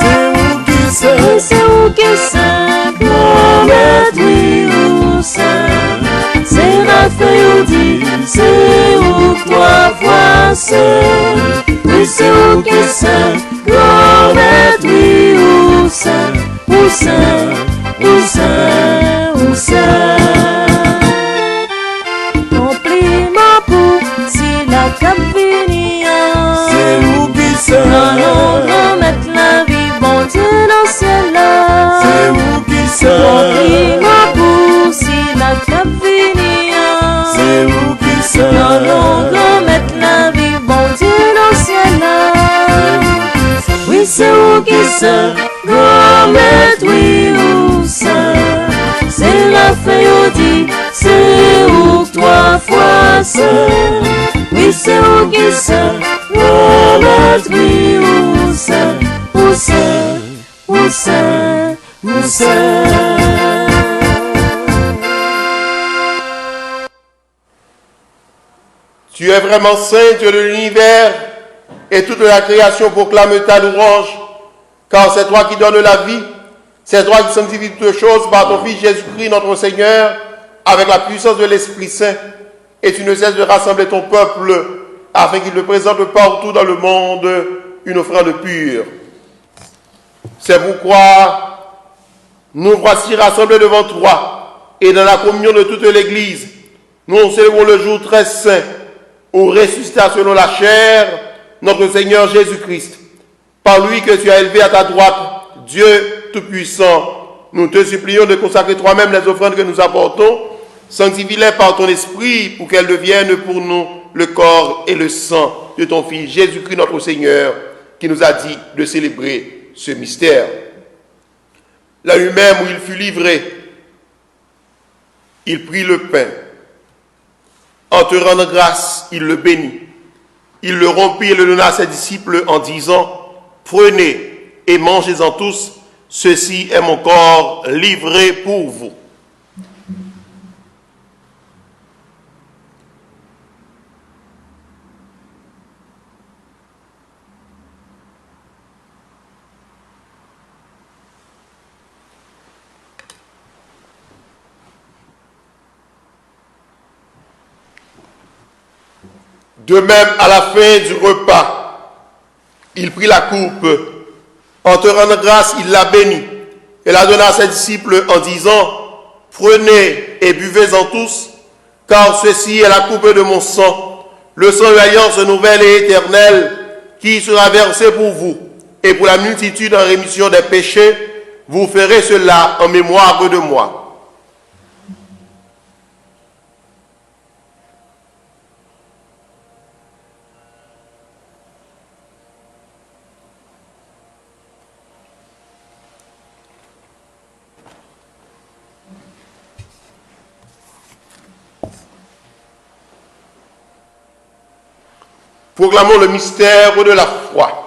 C'est où qui saint. C'est où qui saint, grand maître, oui, ou saint. C'est Raphaël dit, c'est où trois fois saint. Oui, c'est où qui saint, grand maître, oui, ou saint, ou saint, ou saint, ou saint. Compliment pour si la campigna. C'est où qui saint. Non, non, non, mettre la vie, bon Dieu, dans ciel là. C'est où qui où qui sait, grand maître, oui, où c'est. C'est la feuille dit, c'est où trois fois c'est. Oui, c'est où qui c'est, grand maître, oui, où c'est, où c'est, où c'est, où c'est. Tu es vraiment saint, Dieu de l'univers, et toute la création proclame ta louange, car c'est toi qui donnes la vie, c'est toi qui sanctifies toutes choses par ton Fils Jésus-Christ, notre Seigneur, avec la puissance de l'Esprit Saint, et tu ne cesses de rassembler ton peuple, afin qu'il te présente partout dans le monde une offrande pure. C'est pourquoi nous voici rassemblés devant toi, et dans la communion de toute l'Église, nous célébrons le jour très saint, où ressuscita selon la chair notre Seigneur Jésus-Christ. Par lui que tu as élevé à ta droite, Dieu Tout-Puissant, nous te supplions de consacrer toi-même les offrandes que nous apportons, sanctifie-les par ton esprit pour qu'elles deviennent pour nous le corps et le sang de ton Fils Jésus-Christ notre Seigneur, qui nous a dit de célébrer ce mystère. La nuit même où il fut livré, il prit le pain. En te rendant grâce, il le bénit. Il le rompit et le donna à ses disciples en disant, « Prenez et mangez-en tous, ceci est mon corps livré pour vous. » De même, à la fin du repas, il prit la coupe. En te rendant grâce, il la bénit et la donna à ses disciples en disant, « Prenez et buvez-en tous, car ceci est la coupe de mon sang, le sang de l'alliance nouvelle et éternelle, qui sera versé pour vous et pour la multitude en rémission des péchés. Vous ferez cela en mémoire de moi. » Proclamons le mystère de la foi.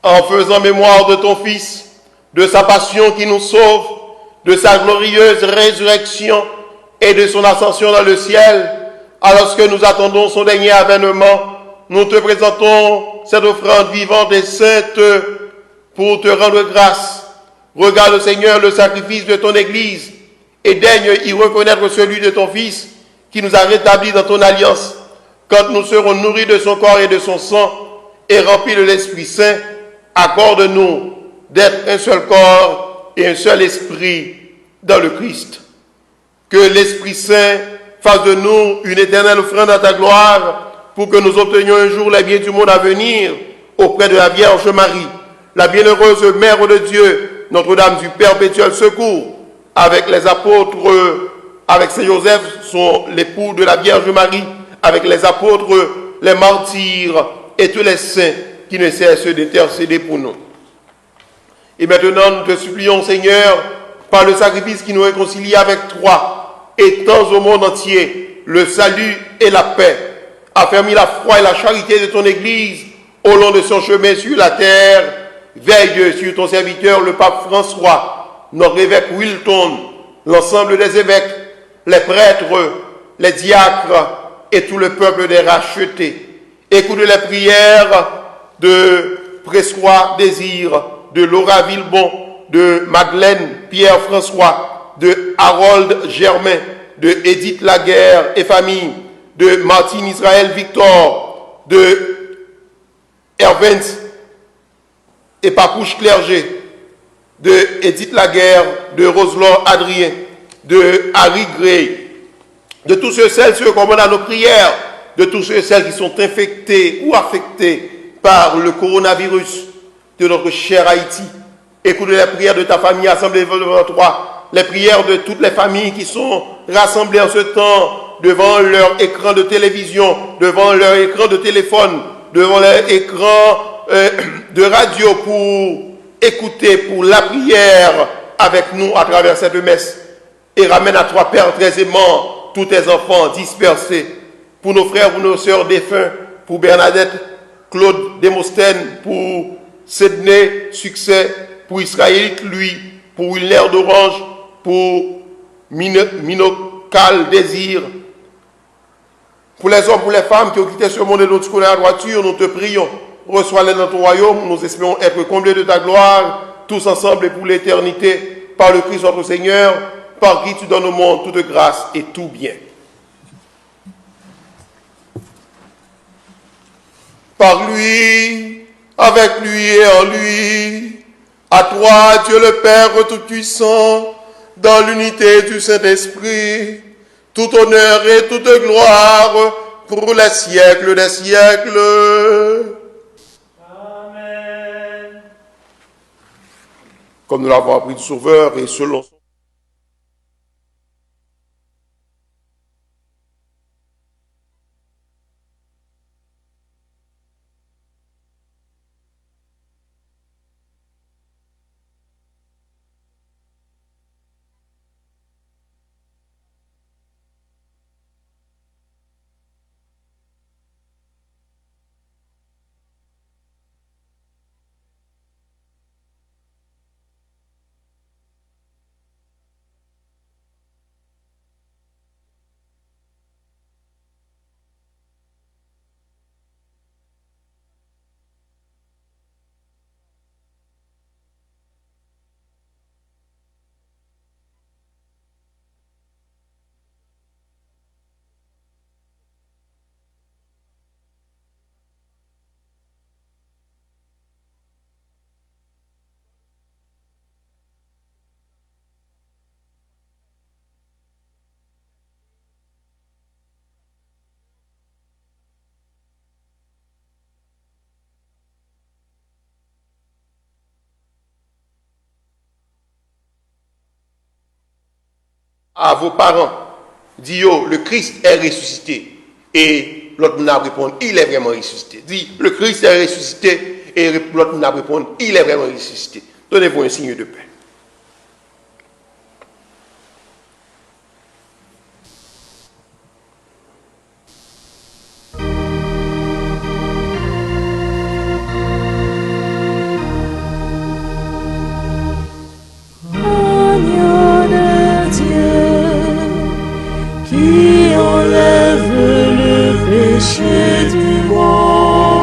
En faisant mémoire de ton Fils, de sa passion qui nous sauve, de sa glorieuse résurrection et de son ascension dans le ciel, alors que nous attendons son dernier avènement, nous te présentons cette offrande vivante et sainte pour te rendre grâce. Regarde, Seigneur, le sacrifice de ton Église et daigne y reconnaître celui de ton Fils qui nous a rétablis dans ton alliance. Quand nous serons nourris de son corps et de son sang et remplis de l'Esprit Saint, accorde-nous d'être un seul corps et un seul esprit dans le Christ. Que l'Esprit Saint fasse de nous une éternelle offrande à ta gloire pour que nous obtenions un jour les biens du monde à venir auprès de la Vierge Marie, la bienheureuse Mère de Dieu, Notre-Dame du perpétuel secours, avec les apôtres avec Saint Joseph, son l'époux de la Vierge Marie, avec les apôtres, les martyrs et tous les saints qui ne cessent d'intercéder pour nous. Et maintenant, nous te supplions, Seigneur, par le sacrifice qui nous réconcilie avec toi, étends au monde entier le salut et la paix, affermis la foi et la charité de ton Église au long de son chemin sur la terre. Veille sur ton serviteur, le pape François, notre évêque Wilton, l'ensemble des évêques, les prêtres, les diacres et tout le peuple des rachetés. Écoute les prières de Pressois Désir, de Laura Villebon, de Madeleine Pierre-François, de Harold Germain, de Edith Laguerre et famille, de Martine Israël Victor, de Hervens et Papouche Clergé, de Edith Laguerre, de Roselon Adrien, de Harry Gray, de tous ceux et celles qui se commandent à nos prières, de tous ceux et celles qui sont infectés ou affectés par le coronavirus de notre cher Haïti. Écoute les prières de ta famille assemblée devant toi, les prières de toutes les familles qui sont rassemblées en ce temps devant leur écran de télévision, devant leur écran de téléphone, devant leur écran de radio pour écouter, pour la prière avec nous à travers cette messe. Et ramène à toi, Père très aimant, tous tes enfants dispersés, pour nos frères, pour nos sœurs défunts, pour Bernadette, Claude Démosthène, pour Sydney Succès, pour Israélite lui, pour Wilner d'Orange, pour Minocal Désir, pour les hommes, pour les femmes qui ont quitté ce monde et nous connaissons la droiture, nous te prions. Reçois-les dans ton royaume, nous espérons être comblés de ta gloire, tous ensemble et pour l'éternité, par le Christ notre Seigneur, par qui tu donnes au monde toute grâce et tout bien. Par lui, avec lui et en lui, à toi, Dieu le Père Tout-Puissant, dans l'unité du Saint-Esprit, tout honneur et toute gloire pour les siècles des siècles. Amen. Comme nous l'avons appris du Sauveur et selon son à vos parents, dit yo, le Christ est ressuscité. Et l'autre n'a répondu, il est vraiment ressuscité. Dit, le Christ est ressuscité. Et l'autre n'a répondu, il est vraiment ressuscité. Donnez-vous un signe de paix. Qui enlève le péché du monde,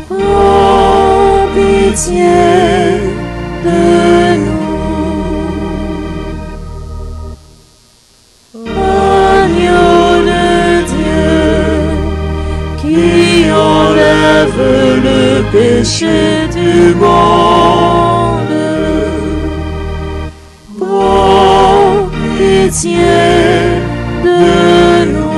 prends pitié de nous. Agneau de Dieu, qui enlève le péché du monde, prends pitié de nous.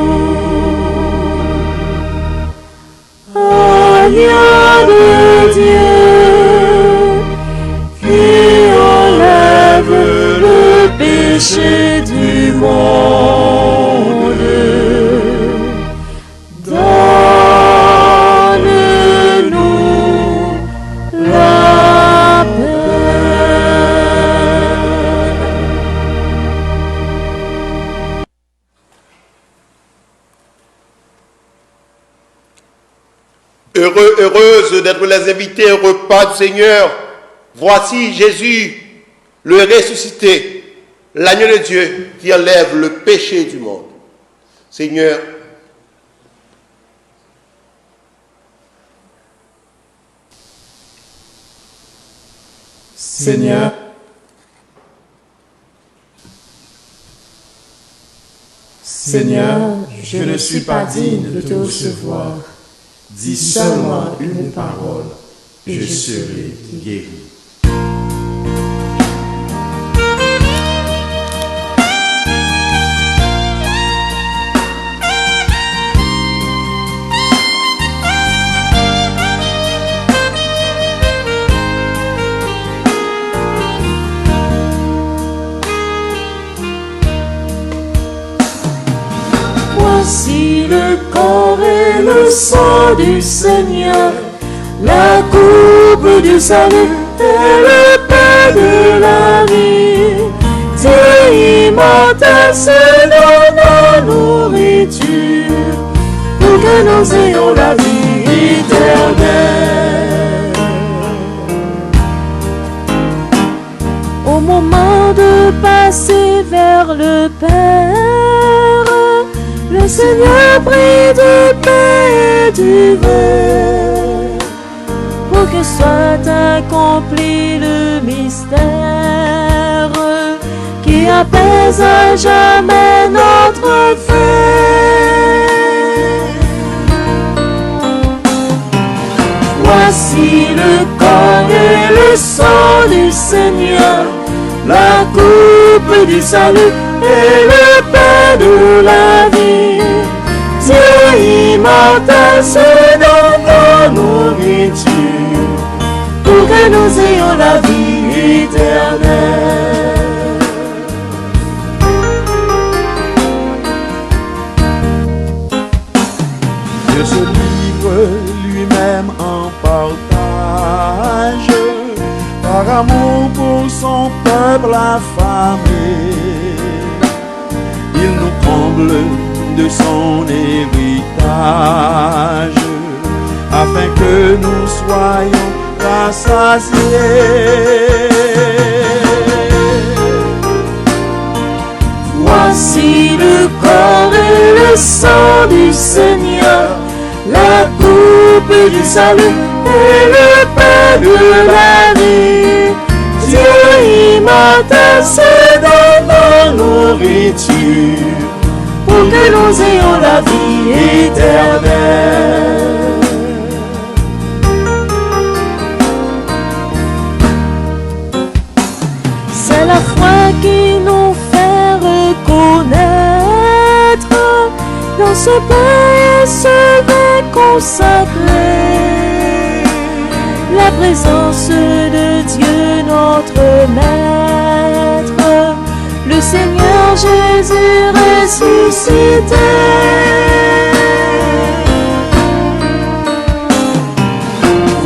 Agneau de Dieu, qui enlève le péché Heureux, heureuse d'être les invités au repas du Seigneur. Voici Jésus, le ressuscité, l'agneau de Dieu qui enlève le péché du monde. Seigneur, Seigneur, Seigneur, je ne suis pas digne de te recevoir. Dis seulement une parole, je serai guéri. Voici le corps et le sang du Seigneur, la coupe du salut et le pain de la vie. Dieu immortel se donne la nourriture pour que nous ayons la vie éternelle. Au moment de passer vers le Père, le Seigneur prit du pain et du vin pour que soit accompli le mystère qui apaise à jamais notre faim. Voici le corps et le sang du Seigneur, la coupe du salut et le pain de la vie. Dieu immortel se donne la nourriture pour que nous ayons la vie éternelle. Dieu se livre lui-même en partage, par amour pour son peuple affamé. Il nous comble de son héritage, afin que nous soyons rassasiés. Voici le corps et le sang du Seigneur, la coupe du salut et le pain de la vie. Dieu immortel se donne la nourriture pour que nous ayons la vie éternelle. C'est la foi qui nous fait reconnaître dans ce pain et ce vin consacré la présence de Dieu notre Maître, le Seigneur Jésus ressuscité.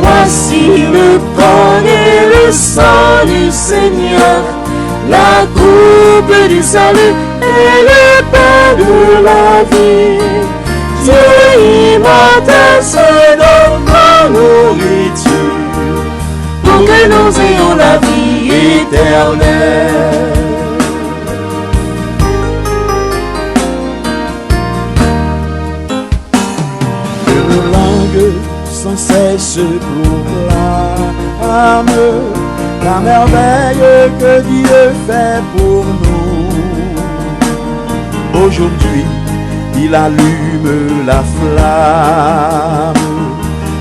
Voici le corps et le sang du Seigneur, la coupe du salut et le pain de la vie. Dieu immortel se donne la nourriture pour que nous ayons la vie éternelle. Une langue sans cesse proclame la merveille que Dieu fait pour nous. Aujourd'hui, il allume la flamme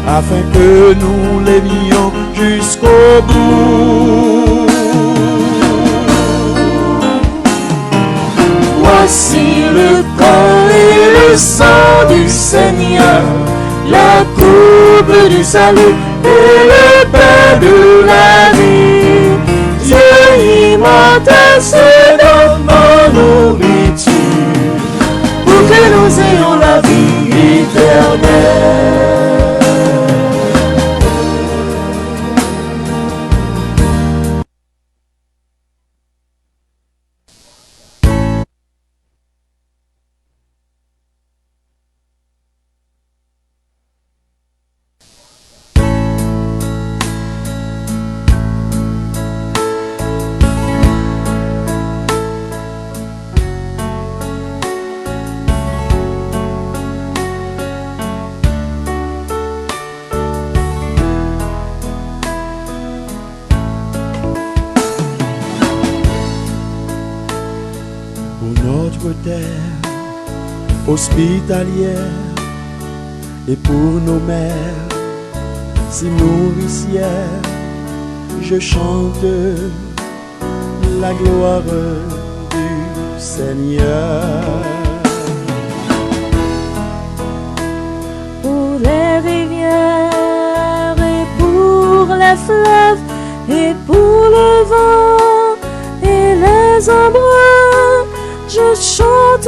afin que nous l'aimions jusqu'au bout. Voici le corps et le sang du Seigneur, la coupe du salut et le pain de la vie. Dieu immortel se donne la nourriture pour que nous ayons la vie éternelle. hospitalière et pour nos mères si nourricières, je chante la gloire du Seigneur. Pour les rivières et pour les fleuves et pour le vent et les embruns, je chante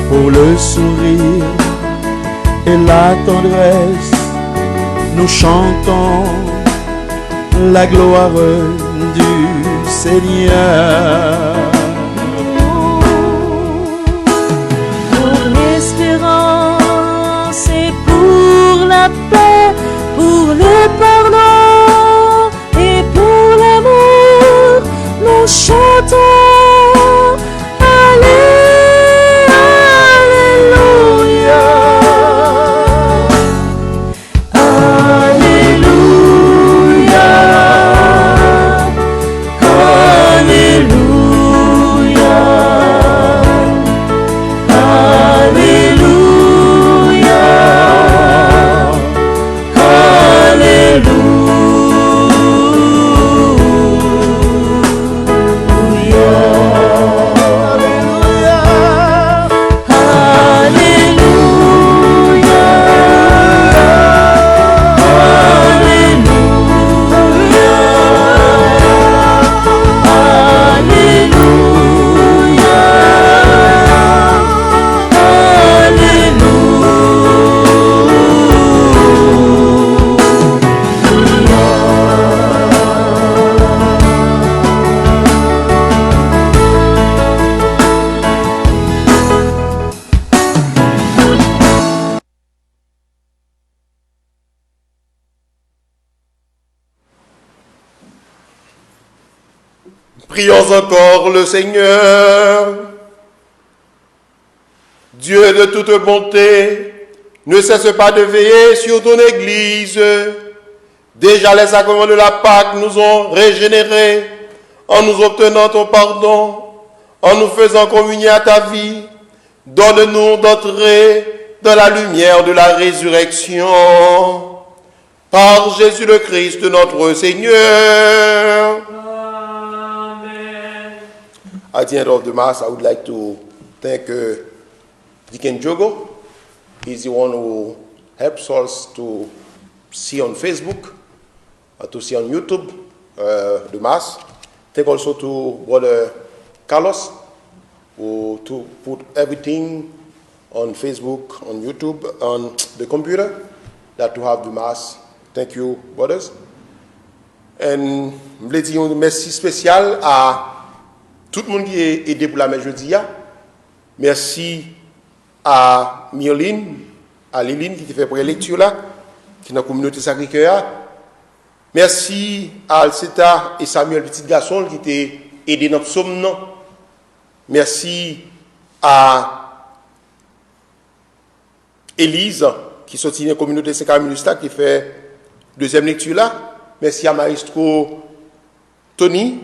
pour le sourire et la tendresse, nous chantons la gloire du Seigneur. Pour l'espérance et pour la paix, pour le pardon et pour l'amour, nous chantons Prions encore le Seigneur. Dieu de toute bonté, ne cesse pas de veiller sur ton Église. Déjà les sacrements de la Pâque nous ont régénérés en nous obtenant ton pardon, en nous faisant communier à ta vie. Donne-nous d'entrer dans la lumière de la résurrection. Par Jésus le Christ, notre Seigneur. At the end of the Mass, I would like to thank Deacon Jogo. He's the one who helps us to see on Facebook, to see on YouTube the Mass. Thank also to Brother Carlos, who to put everything on Facebook, on YouTube, on the computer, that to have the Mass. Thank you, brothers. And je voulais dire un merci spécial à tout le monde qui est aidé pour la messe jeudi. Merci à Myrline, à Liline qui fait pour la lecture là, qui est dans la communauté Sacré-Cœur. Merci à Alceta et Samuel Petit Garçon qui t'ont aidé dans le psaume. Merci à Élise qui sortit de la communauté Saint-Camille qui fait deuxième lecture là. Merci à Maestro Tony,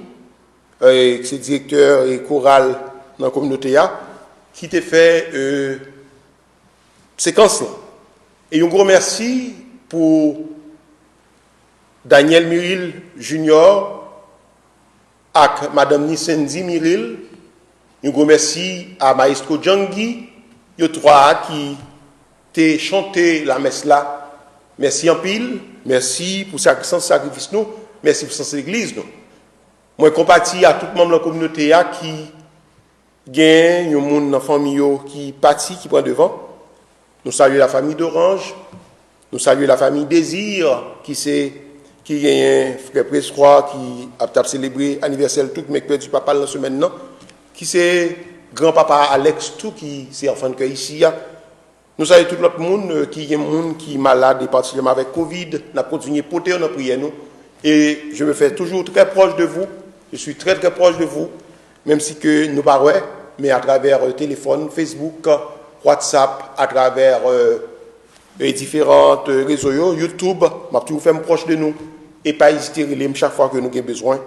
qui est directeur et choral dans la communauté, qui t'a fait séquence. Et un gros merci pour Daniel Miril Junior et Madame Nisendi Miril. Un gros merci à Maestro Djangi, les trois qui t'a chanté la messe là. Merci en pile, merci pour ce sacrifice nous, merci pour cette église nous. Moi, compatis à tout le monde de la communauté qui gagne, un monde dans la famille qui partit, qui prend devant. Nous saluons la famille d'Orange, nous saluons la famille Désir, qui c'est qui est un frère Prescroix qui a célébré l'anniversaire tout le mec du papa dans la semaine non, qui c'est grand-papa Alex tout qui c'est enfant de cœur ici. Nous savons tout l'autre monde qui est monde qui est malade et particulièrement avec Covid, n'a continué porter dans prière nous et je me fais toujours très proche de vous. Je suis très très proche de vous même si que nous pas ouais, mais à travers téléphone, Facebook, WhatsApp, à travers les différents réseaux YouTube, m'a toujours fait proche de nous et pas hésiter à relire chaque fois que nous avons besoin.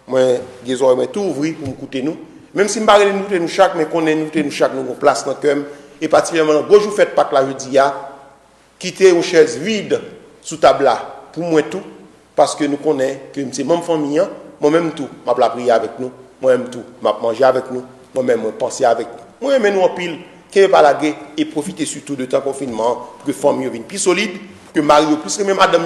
Moi, j'ai oreilles tout ouvrir pour m'écouter nous. Même si je ne parle pas nous chaque, mais qu'on est nous chaque nous place dans le cœur. Et particulièrement, quand je fais Pâques là, je dis, quitter une chaise vide sous table là, pour moi tout, parce que nous connaissons que c'est même famille, moi-même tout, je vais prier avec nous, moi-même tout, je vais manger avec nous, moi-même je penser avec nous. Moi-même nous en pile, qui ne pas la guerre et profiter surtout de temps confinement pour que la famille vienne plus solide, que Mario plus que même madame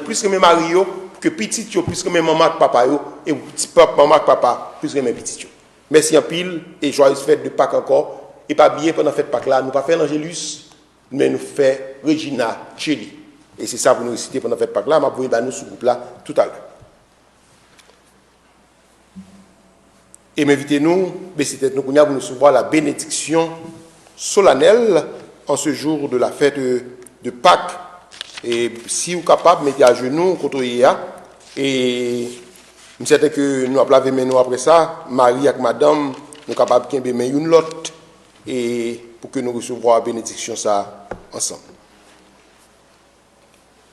plus que même Mario, que petit plus que même maman et papa et petit papa maman et papa plus que même petit. Merci en pile et joyeuse fête de Pâques encore. Et pas bien pendant fête Pâques là, nous pas faire Angélus, mais nous faire Regina Cheli. Et c'est ça pour nous réciter pendant fête Pâques là, m'a vous nous ce groupe là tout à l'heure. Et m'invitez-nous, baissez tête nous pour nous recevoir la bénédiction solennelle en ce jour de la fête de Pâques. Et si vous êtes capable, mettez à genoux contre Yéa. Et je sais que nous avons lavé nous après ça, Marie et madame, nous sommes capables de faire une l'autre. Et pour que nous recevions la bénédiction ça ensemble.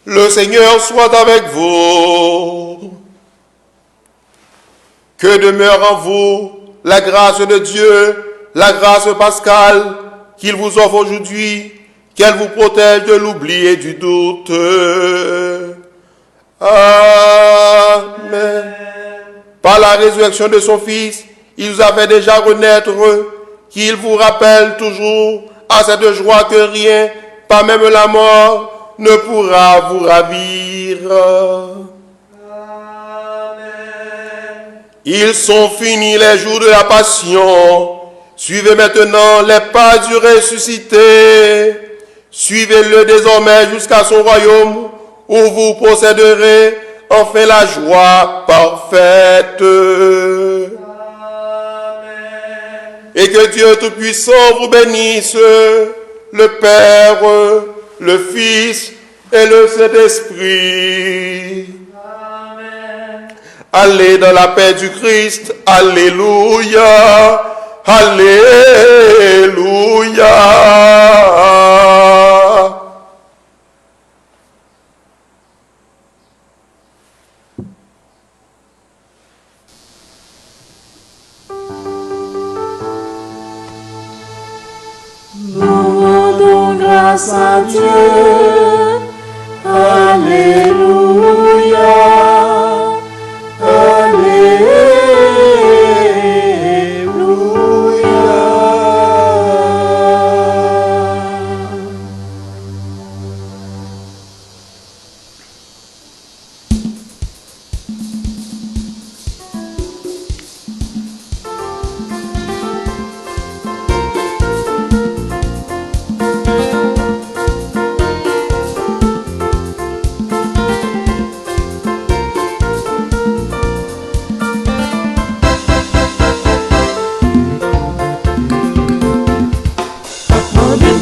Le Seigneur soit avec vous. Que demeure en vous la grâce de Dieu, la grâce pascale qu'il vous offre aujourd'hui, qu'elle vous protège de l'oubli et du doute. Amen. Par la résurrection de son Fils, il vous a fait déjà renaître, qu'il vous rappelle toujours à cette joie que rien, pas même la mort, ne pourra vous ravir. Ils sont finis les jours de la passion. Suivez maintenant les pas du ressuscité. Suivez-le désormais jusqu'à son royaume où vous posséderez enfin la joie parfaite. Amen. Et que Dieu Tout-Puissant vous bénisse, le Père, le Fils et le Saint-Esprit. Allez dans la paix du Christ. Alléluia. Alléluia. Nous rendons grâce à Dieu. Alléluia.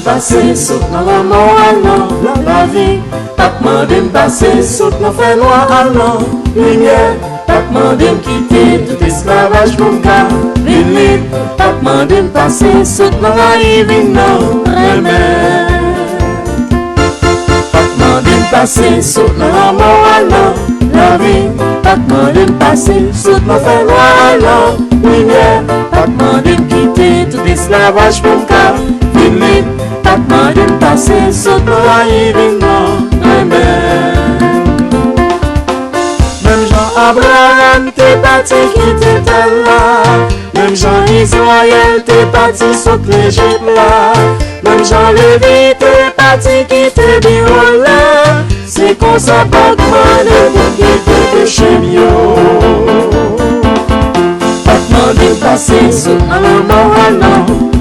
Passer sous dans la mort à la vie, pas demander me passer sous dans fait noir à lumière, pas demander me quitter tout esclavage pour me venir, pas demander me passer sous dans la rive non remède, pas demander me passer sous dans la mort à la vie, pas demander me passer sous dans fait noir à lumière, pas demander me quitter tout esclavage pour me venir. Pas demander de passer sous la événement. Même Jean-Abraham t'es parti qui était là. Même Jean-Israël t'es parti sous l'Égypte là. Même Jean-Lévi t'es parti qui était bien là. C'est qu'on s'en pas demander pour quitter le chemio. Pas demander de passer sous la mort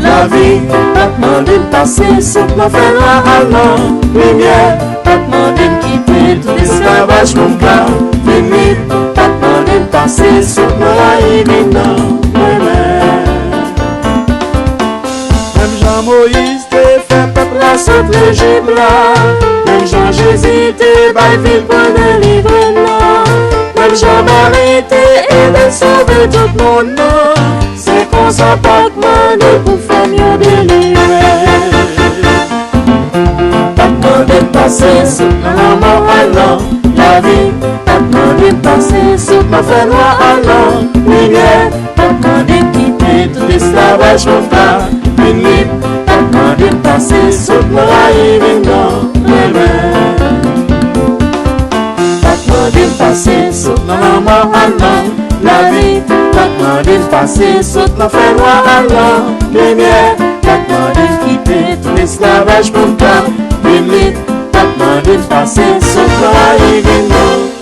la vie, pas demander de passer sous la fin à lumière, pas demander de quitter tout l'esclavage. l'esclavage mon cas, fini, pas de passer sous la imminent. Même Jean-Moïse te fait peuple à sauter l'Égypte là. Même Jean-Jésus te baille ville pour délivrer là. Même Jean-Marie te aide à sauver tout le monde. C'est qu'on s'en pas demandé pour faire mieux délivrer. Pas demandé de passer sous la mort allant. La vie, pas demandé de passer sous ma fait noir allant. Lumière, pas demandé de quitter tout l'esclavage mondial. Une libre, pas demandé de passer sous le rail maintenant. Pas demandé de passer sous la mort allant. La vie, pas demandé de passer sous ma fait noir allant. Lumière, pas demandé de quitter tout l'esclavage mondial. Une libre, pas demandé de passer sous le rail maintenant.